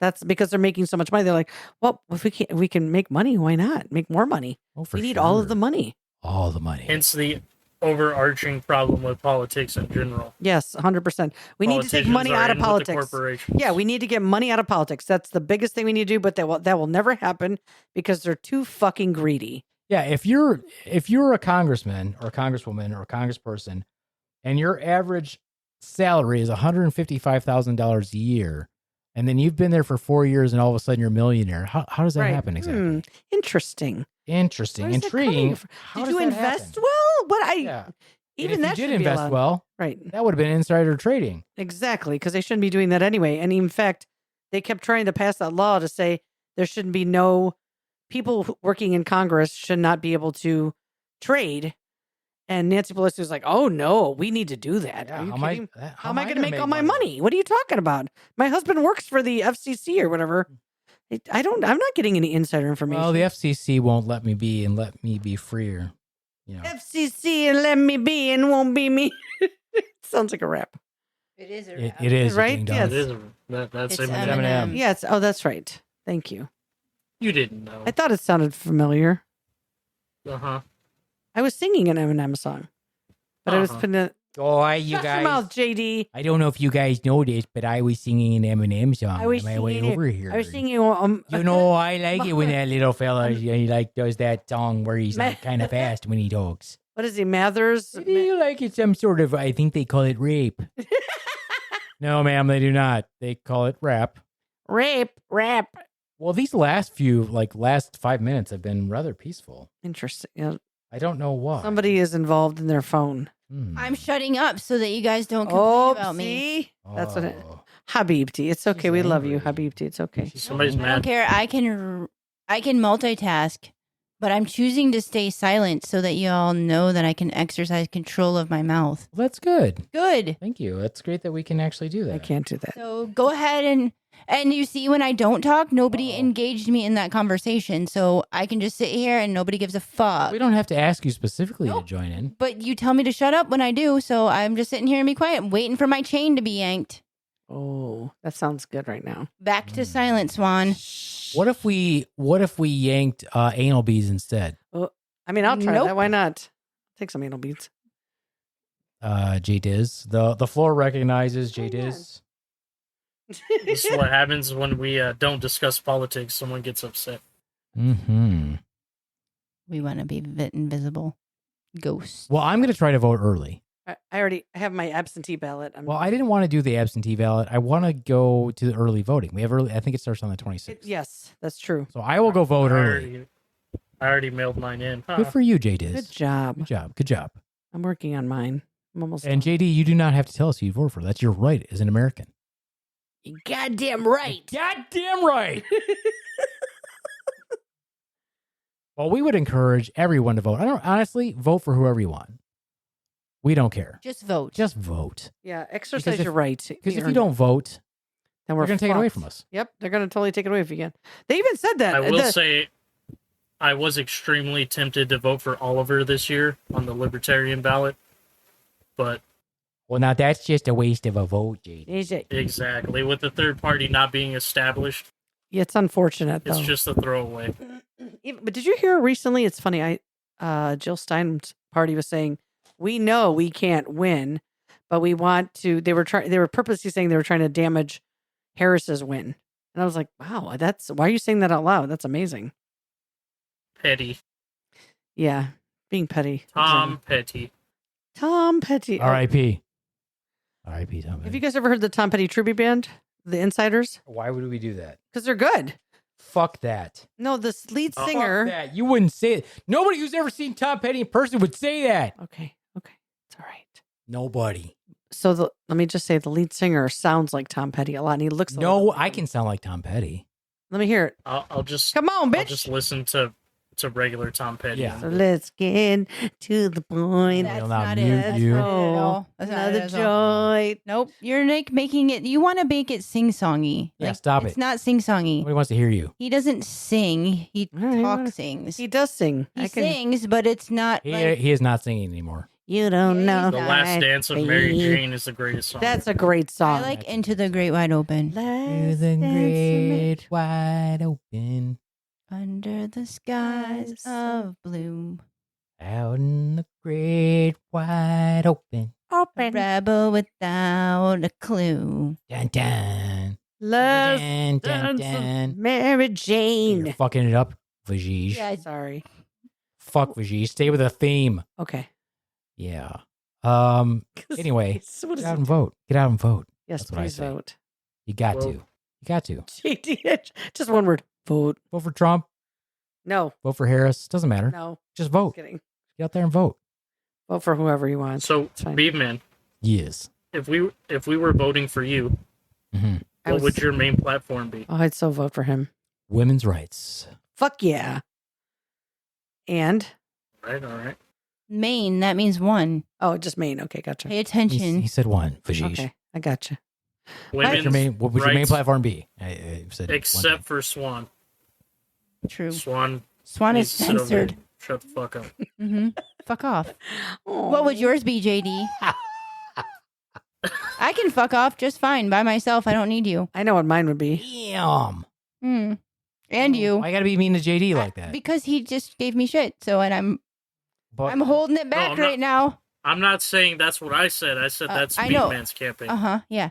That's because they're making so much money. They're like, well, if we can make money, why not make more money? Oh, for We need all of sure. the money. All the money. Hence the overarching problem with politics in general. Yes, 100%. We need to take Politicians money are out of in with the politics. corporations. Yeah, we need to get money out of politics. That's the biggest thing we need to do. But that will never happen because they're too fucking greedy. Yeah, if you're a congressman or a congresswoman or a congressperson, and your average salary is $155,000 a year, and then you've been there for 4 years, and all of a sudden you're a millionaire, how does that Right. happen exactly? Interesting. Interesting, Where's that intriguing. coming from? How Did does you that invest happen? well? What Yeah. even And that if you should did be invest allowed. well, Right. that would have been insider trading. Exactly, because they shouldn't be doing that anyway. And in fact, they kept trying to pass that law to say there shouldn't be no people working in Congress should not be able to trade. And Nancy Pelosi was like, "Oh no, we need to do that. Yeah, Are you how am I- kidding? how How am am I I going to gonna make make all my money?" money? What are you talking about? My husband works for the FCC or whatever. I'm not getting any insider information. Well, the FCC won't let me be and let me be freer. You know, FCC and let me be and won't be me. Sounds like a rap. It is it is Right? Ding Yes. dong. It is that's It's Eminem. Eminem. Yeah, oh, that's right. Thank you. You didn't know. I thought it sounded familiar. Uh-huh. I was singing an Eminem song, but I was Uh-huh. putting it. Oh, you Shut your mouth, guys. JD. I don't know if you guys know this, but I was singing an Eminem song I was on my way singing it. over here. I was singing. You know, I like it when that little fella he like does that song where he's like kind of fast when he talks. What is he, Mathers? Do you like it some sort of? I think they call it rape. No, ma'am, they do not. They call it rap. Rape, rap. Well, these last 5 minutes have been rather peaceful. Interesting. Yeah. I don't know why. Somebody is involved in their phone. I'm shutting up so that you guys don't complain Oh, about me. see? That's what it. Oh. Habibti. It's okay. She's We love you, angry. Habibti. It's okay. Somebody's I don't mad. care. I can multitask, but I'm choosing to stay silent so that you all know that I can exercise control of my mouth. Well, that's good. Good. Thank you. That's great that we can actually do that. I can't do that. So go ahead and you see when I don't talk, nobody engaged me in that conversation. So I can just sit here and nobody gives a fuck. We don't have to ask you specifically Nope. to join in. But you tell me to shut up when I do, so I'm just sitting here and be quiet, waiting for my chain to be yanked. Oh, that sounds good right now. Back to silent, Swan. What if we yanked anal beads instead? I mean, I'll try Nope. that. Why not? Take some anal beads. J Diz. The floor recognizes J Oh, yeah. Diz. This is what happens when we don't discuss politics. Someone gets upset. Mm-hmm. We want to be invisible. Ghosts. Well, I'm gonna try to vote early. I already have my absentee ballot. Well, I didn't want to do the absentee ballot. I want to go to the early voting. We have early. I think it starts on the 26th. Yes, that's true. So I will go vote early. I already mailed mine in. Good for you, J Diz. Good job. Good job. Good job. I'm working on mine. I'm almost And done. JD, you do not have to tell us who you vote for. That's your right as an American. You goddamn right. Goddamn right. Well, we would encourage everyone to vote. I don't honestly vote for whoever you want. We don't care. Just vote. Just vote. Yeah, exercise if- your right. Because if you don't vote, then we're we're going to take it away fucked. from us. Yep, they're going to totally take it away if you can. They even said that. I will say I was extremely tempted to vote for Oliver this year on the Libertarian ballot, but Well, now that's just a waste of a vote, JD. Is it? exactly with the third party not being established, Yeah, it's unfortunate though. it's just a throwaway. But did you hear recently? It's funny. Jill Stein's party was saying, "We know we can't win, but we want to." They were purposely saying they were trying to damage Harris's win, and I was like, "Wow, that's why are you saying that out loud? That's amazing." Petty. Yeah, being petty. Tom Petty. Tom Petty. R.I.P. R.I.P. Tom Petty. Have you guys ever heard the Tom Petty tribute band, the Insiders? Why would we do that? Because they're good. Fuck that. No, this lead Fuck singer. that. You wouldn't say it. Nobody who's ever seen Tom Petty in person would say that. Okay, it's all right. Nobody. So let me just say, the lead singer sounds like Tom Petty a lot, and he looks. No, I can sound like Tom Petty. Let me hear it. I'll just Come on, I'll bitch. just listen to regular Tom Petty. Yeah. So let's get to the point. That's We'll not not mute it. That's you. not it at all. That's not it Another at all. joy. Nope. You're like making it. You want to make it sing-songy. Yeah, Like, stop it's it. not sing-songy. Nobody wants to hear you. He doesn't sing. He All right, talk well, sings. He does sing. He sings, but it's not He, like he is not singing anymore. You don't Yeah, know. he's The not. Last Dance of Mary Jane is the greatest song. That's a great song. I like Into the Great Wide Open. To Last the Dance of Mary- great wide open, Under the skies of blue. out in the great wide open. A Open. rebel without a clue. Dun dun. Last Dun dun Dance dun. of Mary You're Jane. fucking it up, Vajij. Yeah, Sorry. Fuck Vajij. Stay with a theme. Okay. Yeah. Anyway, What is get out it? and vote. Get out and vote. Yes, That's what I please say. vote. You got Well- to. You got to. JD, just one word. Vote. Vote for Trump. No. Vote for Harris. Doesn't matter. No. Just Just vote. kidding. Get out there and vote. Vote for whoever you want. So, It's fine. Beaveman, Yes. if we were voting for you, hmm what would your main platform be? Oh, I'd so vote for him. Women's rights. Fuck yeah. And Right, all right. Maine, that means one. oh, just Maine. Okay, gotcha. Pay attention. He said one. Vajij. Okay, I gotcha. What would your main, what would your main rights, platform be? I said one except thing. for Swan. True. Swan Swan needs is to sit over censored. there. Shut the fuck up. Mm-hmm. Fuck off. What would yours be, JD? I can fuck off just fine by myself. I don't need you. I know what mine would be. Damn. Hmm. And you. Why you gotta be mean to JD like that? Because he just gave me shit. So, and I'm But holding it back I'm right now. I'm not saying that's what I said. I said that's I know. Beatman's campaign. Uh-huh. Yeah.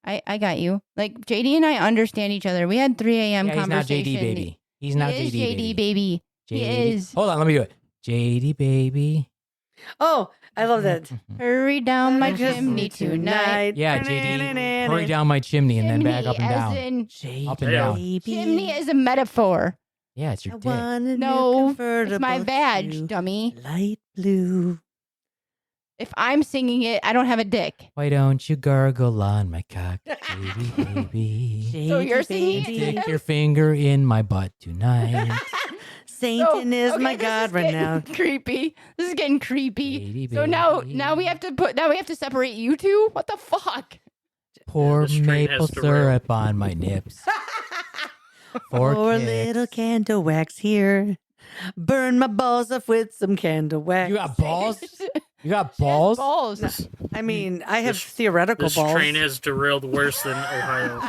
I got you. Like JD and I understand each other. We had 3 a.m. yeah, he's not conversation. JD baby. He's not He is JD, baby. He JD. is. Hold on, let me do it. JD baby. Oh, I love that. Hurry down my I just chimney need tonight. Yeah, JD. Hurry down my chimney and then back up and Chimney as down. in Up and Yeah. down. chimney is a metaphor. Yeah, it's your I dick. want a new No, it's convertible my badge, to dummy. light blue. If I'm singing it, I don't have a dick. Why don't you gargle on my cock, baby, baby? So you're singing baby. it? Stick your finger in my butt tonight. Satan is okay, my this God is right now. getting creepy. This is getting creepy. Baby, So now baby. we have to separate you two? What the fuck? Pour This train has maple derailed. syrup on my nips. For Pour a kicks. little candle wax here. Burn my balls off with some candle wax. You got balls? You got She has balls? balls. I mean, I have This- theoretical This balls. train has derailed worse than Ohio.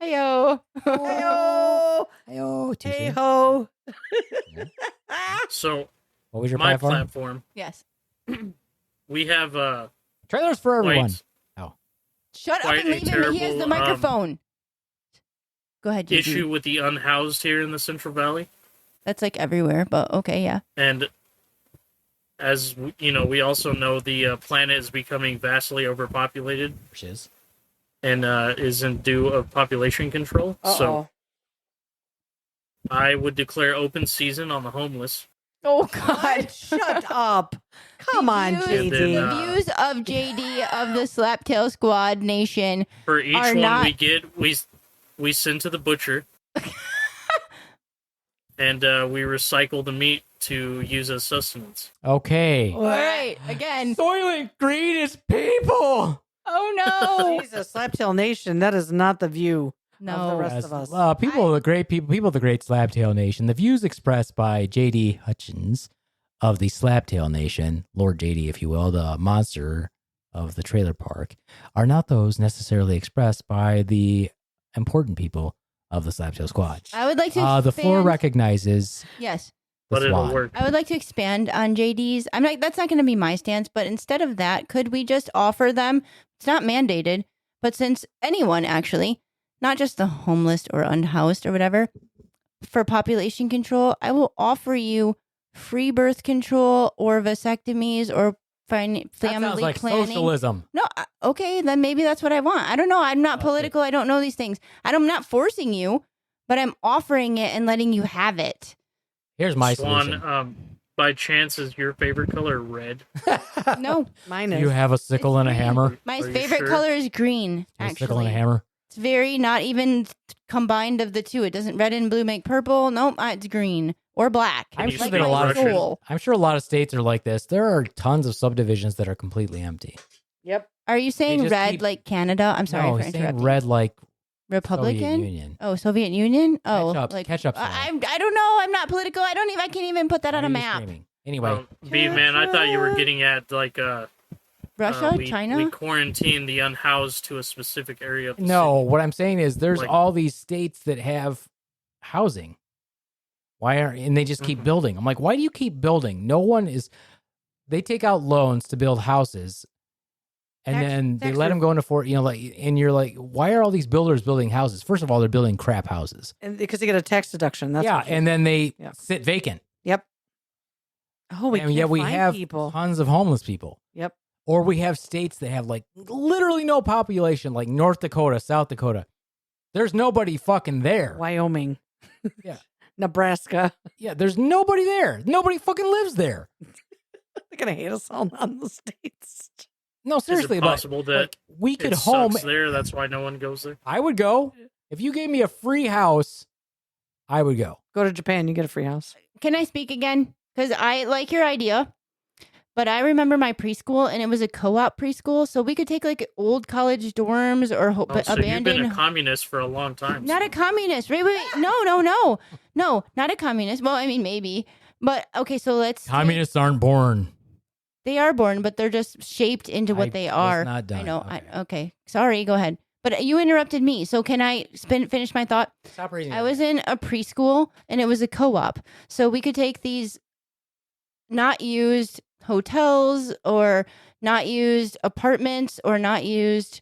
Heyo. Hey-oh. Hey-oh, touche. Hey ho. So What was your my platform? platform, Yes. we have Trailers for everyone. quite Shut up Quite and a leave him. He has the terrible, microphone. Go ahead, JD. issue with the unhoused here in the Central Valley, That's like everywhere, but okay, yeah. and as you know, we also know the planet is becoming vastly overpopulated Shiz. and is in due of population control. So Uh-oh. I would declare open season on the homeless. Oh God! Shut up. Come on, Views- And then, JD. The views of JD of the Slaptail Squad Nation. For each Are one not- we get, we send to the butcher, and we recycle the meat to use as sustenance. Okay. All right, again. Soylent Green is people. Oh no! Jesus, Slaptail Nation, that is not the view No. of the rest As, of us. people of the great Slaptail Nation. The views expressed by JD Hutchins of the Slaptail Nation, Lord JD, if you will, the monster of the trailer park, are not those necessarily expressed by the important people of the Slaptail Squad. I would like to The floor expand- recognizes Yes. the But it'll swan. work. I would like to expand on JD's. I'm like, that's not going to be my stance, but instead of that, could we just offer them? It's not mandated, but since anyone actually, not just the homeless or unhoused or whatever, for population control, I will offer you free birth control or vasectomies or family That sounds like planning. socialism. No, okay, then maybe that's what I want. I don't know. I'm not Okay. political. I don't know these things. I'm not forcing you, but I'm offering it and letting you have it. Here's my Swan, solution. by chance, is your favorite color red? No, Mine Do is. you have a sickle and a green. hammer? my Are you favorite sure? color is green. A sickle and a Actually, hammer? it's very not even combined of the two. It doesn't red and blue make purple. Nope, it's green or black. Can you like speak my Russian? soul. I'm sure a lot of states are like this. There are tons of subdivisions that are completely empty. Yep. Are you saying just saying keep- like Canada? I'm sorry No, for he's saying interrupting. red like Soviet Republican. Union. Oh, Soviet Union. Oh, Ketchup- like ketchup's I don't know. I'm not political. I can't even put that Why on a are you map. screaming? Anyway, Man, I thought you were getting at like Russia, we China. quarantine the unhoused to a specific area of the no, city. what I'm saying is there's Like- all these states that have housing. And they just keep Mhm. building. I'm like, why do you keep building? No one is. They take out loans to build houses, and Tax- then they tax let them ref- go into and you're like, why are all these builders building houses? First of all, they're building crap houses. And because they get a tax deduction. That's yeah, what you- and then they Yep. sit vacant. Yep. Oh, we and can't yet we find have people. tons of homeless people. Yep. Or we have states that have like literally no population, like North Dakota, South Dakota. There's nobody fucking there. Wyoming. Yeah. Nebraska. Yeah, there's nobody there. Nobody fucking lives there. They're gonna hate us all on the states. No, seriously, Is it possible but that like, we could it home. sucks there? That's why no one goes there. I would go if you gave me a free house. I would go. Go to Japan, you get a free house. Can I speak again? Because I like your idea, but I remember my preschool and it was a co-op preschool, so we could take like old college dorms or Oh, so you've been abandoned. a communist for a long time. Not a communist. Wait. No, not a communist. Well, I mean maybe, but okay. So let's. Communists aren't born. They are born, but they're just shaped into what I they was are. not done. I know. Okay. Okay. Sorry. Go ahead. But you interrupted me, so can I finish my thought? Stop raising. I your was hand. in a preschool and it was a co-op. So we could take these not used hotels or not used apartments or not used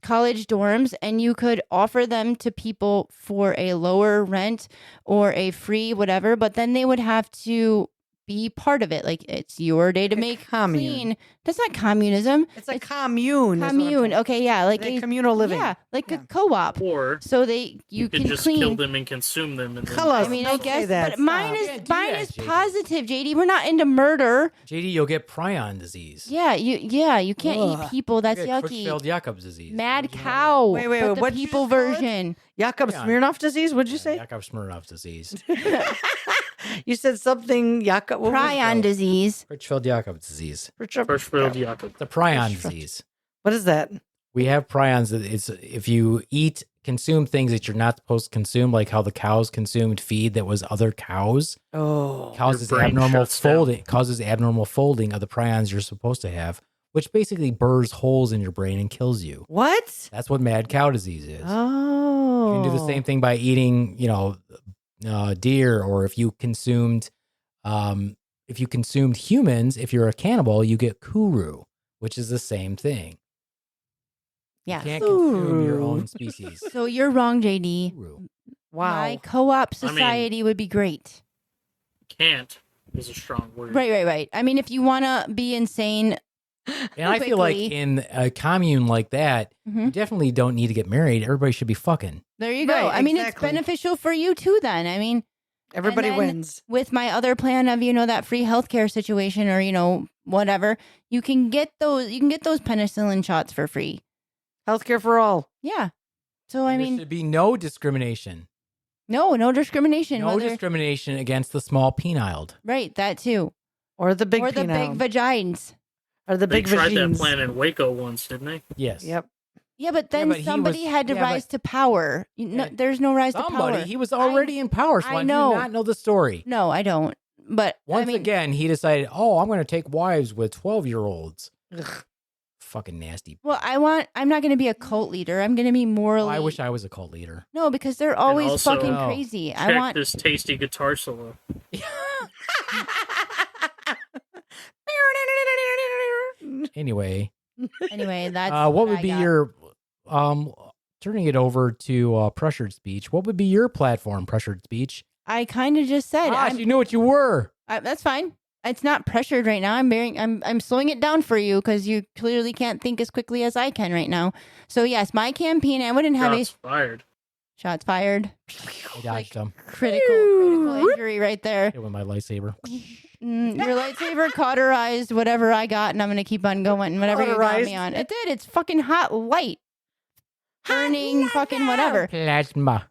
college dorms and you could offer them to people for a lower rent or a free whatever, but then they would have to be part of it. Like it's your day to A make commune. clean. That's not communism. It's a commune. is what I'm Commune. saying. Okay, yeah, like Like a communal living. Yeah, like Yeah. a co-op. Or So you you could can just clean. kill them and consume them. And then Tell us. I mean, I Don't say guess, that. but mine Stop. is Can't do mine that, is JD. positive, JD. We're not into murder. JD, you'll get prion disease. Yeah, you can't Ugh. eat people. That's You get yucky. Creutzfeldt-Jakob's disease. Mad Did you know that? cow. Wait, but the what'd you people just call it? version. Jakob Prion. Smirnoff disease? What'd you Yeah, say? Jakob-Smirnoff disease. You said something Jakob. what was it? Prion disease. Creutzfeldt-Jakob's disease. Hirschfeld Jakob. The prion Creutzfeldt. disease. What is that? We have prions. It's if you consume things that you're not supposed to consume, like how the cows consumed feed that was other cows, Oh. causes brain abnormal shuts down. folding. Causes abnormal folding of the prions you're supposed to have, which basically burrs holes in your brain and kills you. What? That's what mad cow disease is. Oh. You can do the same thing by eating, deer, or if you consumed humans. If you're a cannibal, you get kuru, which is the same thing. Yeah. You can't consume your Kuru. own species. So you're wrong, JD. Kuru. Wow. My co-op I mean- society would be great. Can't is a strong word. Right. I mean, if you want to be insane, And I feel like Quickly. in a commune like that, Mhm. you definitely don't need to get married. Everybody should be fucking. there you go. Right, I mean, it's exactly. beneficial for you too. Then, I mean, Everybody and then- wins. with my other plan of that free healthcare situation or whatever, you can get those penicillin shots for free. Healthcare for all. Yeah. So I there mean, should be no discrimination. no discrimination. No whether- discrimination against the small peniled. Right, that too. Or the big or the penile. big vagines. Or the They big tried vagines. that plan in Waco once, didn't they? Yes. Yep. Yeah, but then but he somebody was- had to yeah, rise to power. There's no rise to Somebody, power. he was already in power. So I I know. do not know the story. No, I don't. But Once I mean, again, he decided, oh, I'm going to take wives with 12-year-olds. Fucking nasty. well, I'm not going to be a cult leader. I'm going to be morally. Oh, I wish I was a cult leader. No, because they're always also- fucking No. crazy. I Check want. this tasty guitar solo. Anyway, Anyway, that's what would I be got. your turning it over to pressured speech? What would be your platform? Pressured speech. I kind of just said. Gosh, you knew what you were. That's fine. It's not pressured right now. I'm slowing it down for you because you clearly can't think as quickly as I can right now. So yes, my campaign. I wouldn't have Shots fired. shots fired. I dodged him. Critical injury right there. Hit with my lightsaber. Your lightsaber cauterized whatever I got, and I'm gonna keep on going. Whatever you got Cauterized? me on, it did. It's fucking hot light, burning fucking whatever. Plasma.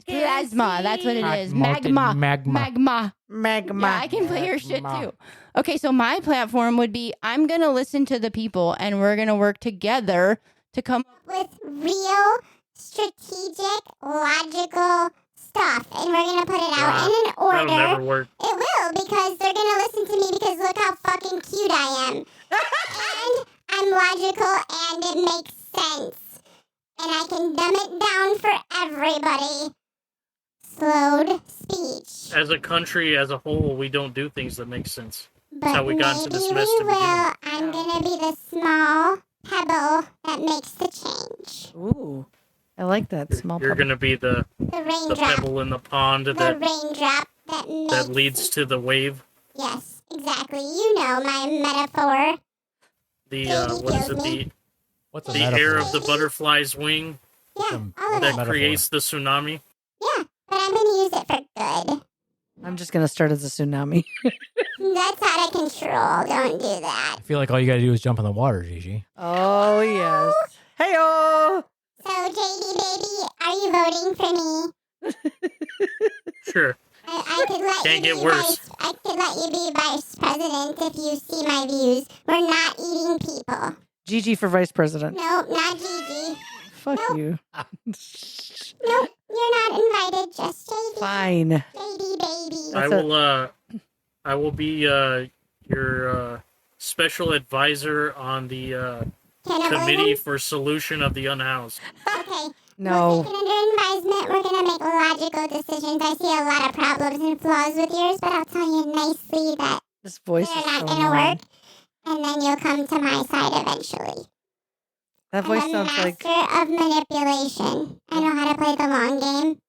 Plasma. That's what it Hot is. molten Magma. magma. Magma. Yeah, I can play your shit Magma. too. Okay, so my platform would be I'm gonna listen to the people, and we're gonna work together to come. With real, strategic, logical stuff. And we're going to put it out in an order. That'll never work. It will, because they're going to listen to me because look how fucking cute I am. And I'm logical and it makes sense. And I can dumb it down for everybody. Slowed speech. As a country, as a whole, we don't do things that make sense. But how we got into this maybe mess we to begin will. with. I'm going to be the small pebble that makes the change. Ooh, I like that small. You're pebble. gonna be the The raindrop. pebble in the pond The that raindrop that makes... that leads to the wave. Yes, exactly. You know my metaphor. The Baby what is it? kills The me. What's a the metaphor? air of the butterfly's wing Yeah, Some- all of that it. Metaphor. creates the tsunami. Yeah, but I'm going to use it for good. I'm just gonna start as a tsunami. That's out of control. Don't do that. I feel like all you got to do is jump in the water, Gigi. Oh yes. Hey-oh! So, JD baby, are you voting for me? Sure. I could let Can't you get be worse. I could let you be vice president if you see my views. We're not eating people. Gigi for vice president. Nope, not Gigi. Fuck you. Nope, you're not invited. Just JD. Fine. JD baby. I will be your special advisor on the committee for solution of the unhoused. Okay. No. We're taking under advisement. We're going to make logical decisions. I see a lot of problems and flaws with yours, but I'll tell you nicely that This voice they're is not so going to annoying. work. And then you'll come to my side eventually. That voice I'm a sounds like master of manipulation. I know how to play the long game.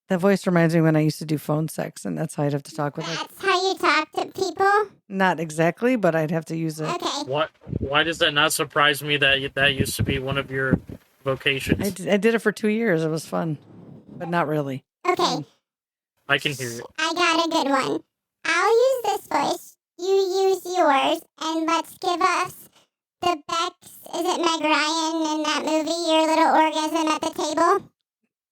that voice reminds me when I used to do phone sex, and that's how I'd have to talk with it. That's how you talk to people? Not exactly, but I'd have to use it. Okay. What? Why does that not surprise me that that used to be one of your vocations? I did it for 2 years. It was fun, but not really. Okay. I can hear it. I got a good one. I'll use this voice. You use yours. And let's give us the Bex. Is it Meg Ryan in that movie? Your little orgasm at the table?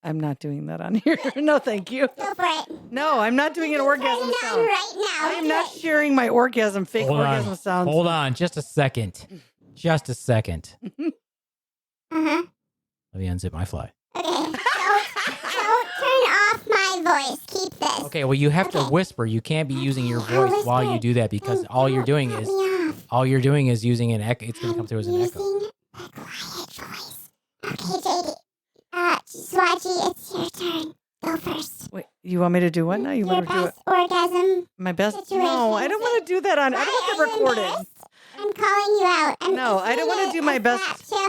I'm not doing that on here. No, thank you. Go for it. No, I'm not doing an orgasm Turn it on sound. right now. I am Do not it. sharing my orgasm, fake Hold orgasm on. sounds. Hold on. Just a second. Just a second. Uh-huh. Let me unzip my fly. Okay. Don't turn off my voice. Keep this. Okay, well, you have to Okay. whisper. You can't be using your I'll voice while you whisper. do that because all you're doing Cut is me off. using an echo. It's going to come through as an echo. Using a quiet voice. Okay, JD. Swatchy, it's your turn. Go first. Wait, you want me to do what now? You Your want me to do it? best orgasm. My best? situation. No, I don't want to do that on. I don't want that recorded. I'm calling you out. No, I don't wanna do my best. Okay,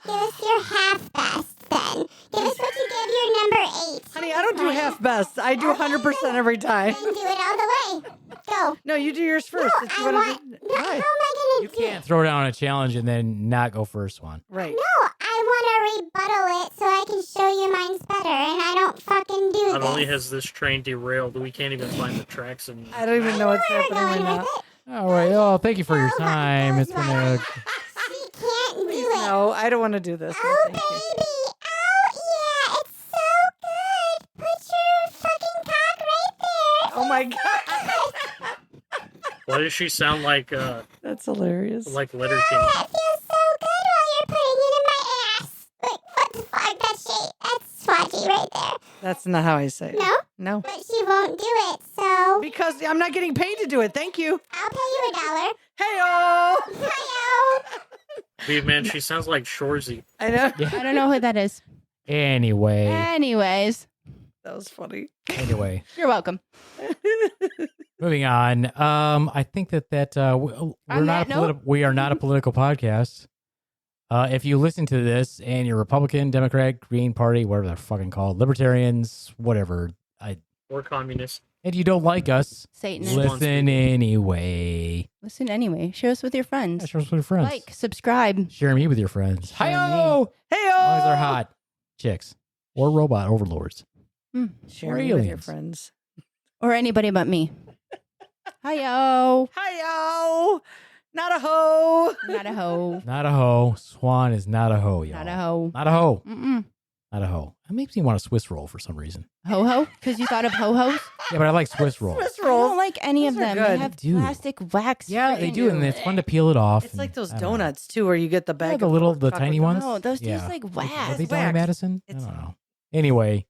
give us your half best then. Give us what you give your number 8. Honey, I don't do half best. I do 100% every time. Then do it all the way. Go. No, you do yours first. No, If you I wanna want. do- No, how am Why? I You gonna do can't throw down a challenge and then not go first one. Right. No, I want to rebuttal it so I can show you mine's better, and I don't fucking do Not this. only has this train derailed, we can't even find the tracks and I don't even know what's Where we're happening right going now. with it. All right. Oh, thank you for your Oh my time. God, It's been a. She can't do it. No, I don't want to do this. No, Oh, thank you. baby. Oh, yeah. It's so good. Put your fucking cock right there. Oh my god, why does she sound like that's hilarious. Letter Oh, King? that feels so good while you're putting it in my ass. Look. pussy right there. That's not how I say it. No? No. But she won't do it, so Because I'm not getting paid to do it. Thank you. I'll pay you $1. Hey-oh! Hi-yo! Man, she sounds like Shorzy. I know. I don't know who that is. Anyway. Anyways, That was funny. Anyway. you're welcome. Moving on. I think that we are not a political podcast. If you listen to this and you're Republican, Democrat, Green Party, whatever they're fucking called, Libertarians, whatever, Or communist. and you don't like us, Satanist. listen anyway. Listen anyway. Share us with your Yeah, friends. share us with your friends. Like, subscribe. Share me with your friends. Share Hi-yo! Hey-oh! As long as they're hot chicks or robot overlords. Share Or me with your aliens. friends. Or anybody but me. Hi-yo. Hi-yo! Not a hoe! Not a hoe. Not a hoe. Swan is not a hoe, y'all. Not a hoe. Not a hoe. Mm-mm. Not a hoe. That makes me want a Swiss roll for some reason. Ho-ho? Because you thought of ho-hos? Yeah, but I like Swiss rolls. Swiss I don't rolls. like any of Those are them. They good. have Dude. plastic wax. Yeah, they freaking- do, and it's fun to peel it off. It's like those and I don't know. donuts, too, where you get the bag Yeah, the of little, the chocolate tiny donuts. ones. No, those Yeah. taste like Are wax. they Dolly wax. Madison? I It's- don't know. Anyway,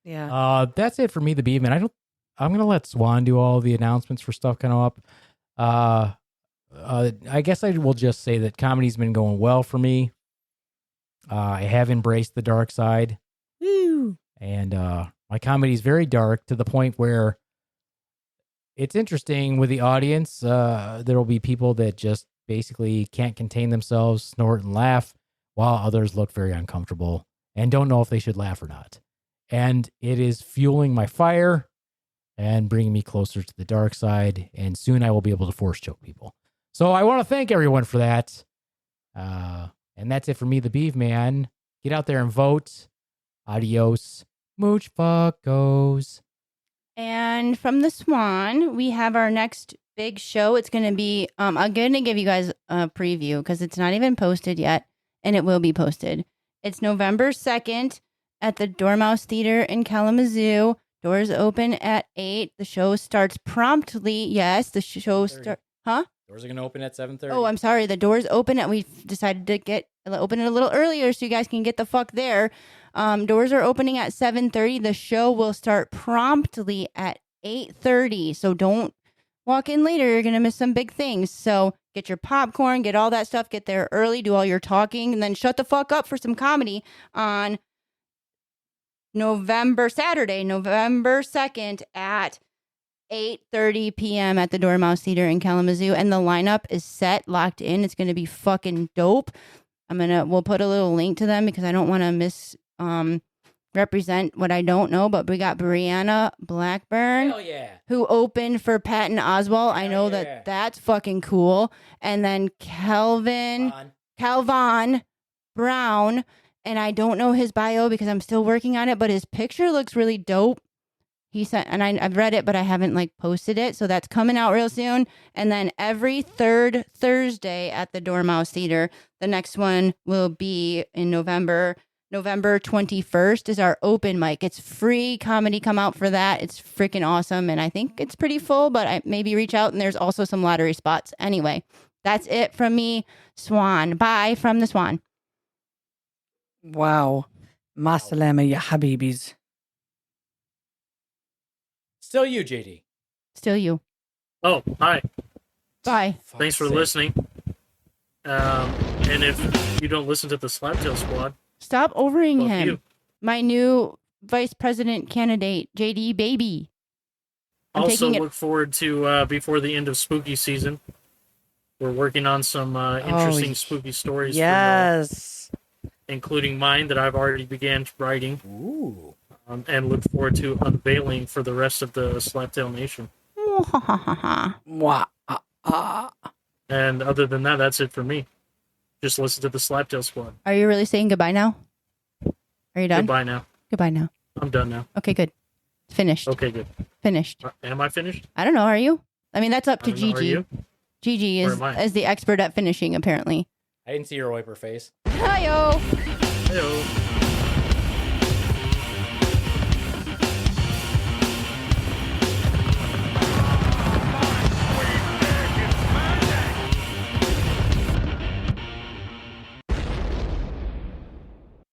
Yeah. that's it for me, the Beaveman. I'm gonna let Swan do all the announcements for stuff coming up. I guess I will just say that comedy's been going well for me. I have embraced the dark side. Woo. And my comedy is very dark to the point where it's interesting with the audience. There will be people that just basically can't contain themselves, snort and laugh, while others look very uncomfortable and don't know if they should laugh or not. And it is fueling my fire and bringing me closer to the dark side. And soon I will be able to force choke people. So I want to thank everyone for that. And that's it for me, the Beaveman. Get out there and vote. Adios, mooch fuckos. And from the Swan, we have our next big show. It's going to be, I'm going to give you guys a preview because it's not even posted yet, and it will be posted. It's November 2nd at the Dormouse Theater in Kalamazoo. Doors open at 8. The show starts promptly. Yes, the show starts. Huh? Doors are going to open at 7:30. Oh, I'm sorry. The doors open at, we decided to open it a little earlier so you guys can get the fuck there. Doors are opening at 7:30. The show will start promptly at 8:30. So don't walk in later. You're going to miss some big things. So get your popcorn, get all that stuff, get there early, do all your talking, and then shut the fuck up for some comedy on Saturday, November 2nd at 8:30 p.m. at the Dormouse Theater in Kalamazoo. And the lineup is set, locked in. It's going to be fucking dope. We'll put a little link to them because I don't want to represent what I don't know, but we got Brianna Blackburn, Hell yeah. who opened for Patton Oswalt. I know yeah. that's fucking cool. And then Calvin Brown, and I don't know his bio because I'm still working on it, but his picture looks really dope. He sent, and I've read it, but I haven't posted it. So that's coming out real soon. And then every third Thursday at the Dormouse Theater, the next one will be in November. November 21st is our open mic. It's free comedy. Come out for that. It's freaking awesome. And I think it's pretty full, but I maybe reach out, and there's also some lottery spots. Anyway, that's it from me, Swan. Bye from the Swan. Wow. Masalama ya habibis. Still you, JD. Still you. Oh, hi. Bye. Thanks for listening. And if you don't listen to the Slaptail Squad, Stop overing fuck him. you. My new vice president candidate, JD Baby. I'm Also taking it. look forward to before the end of spooky season. We're working on some interesting spooky stories, for y'all, Yes. including mine that I've already began writing, Ooh. and look forward to unveiling for the rest of the Slaptail Nation. Mwah. And other than that, that's it for me. Just listen to the Slaptail Squad. Are you really saying goodbye now? Are you done? Goodbye now. Goodbye now. I'm done now. Okay, good. Finished. Okay, good. Finished. Am I finished? I don't know. Are you? I mean, that's up to I don't know. Are Gigi. you? Gigi Or is am I? the expert at finishing, apparently. I didn't see her wipe her face. Hi-yo. Hello.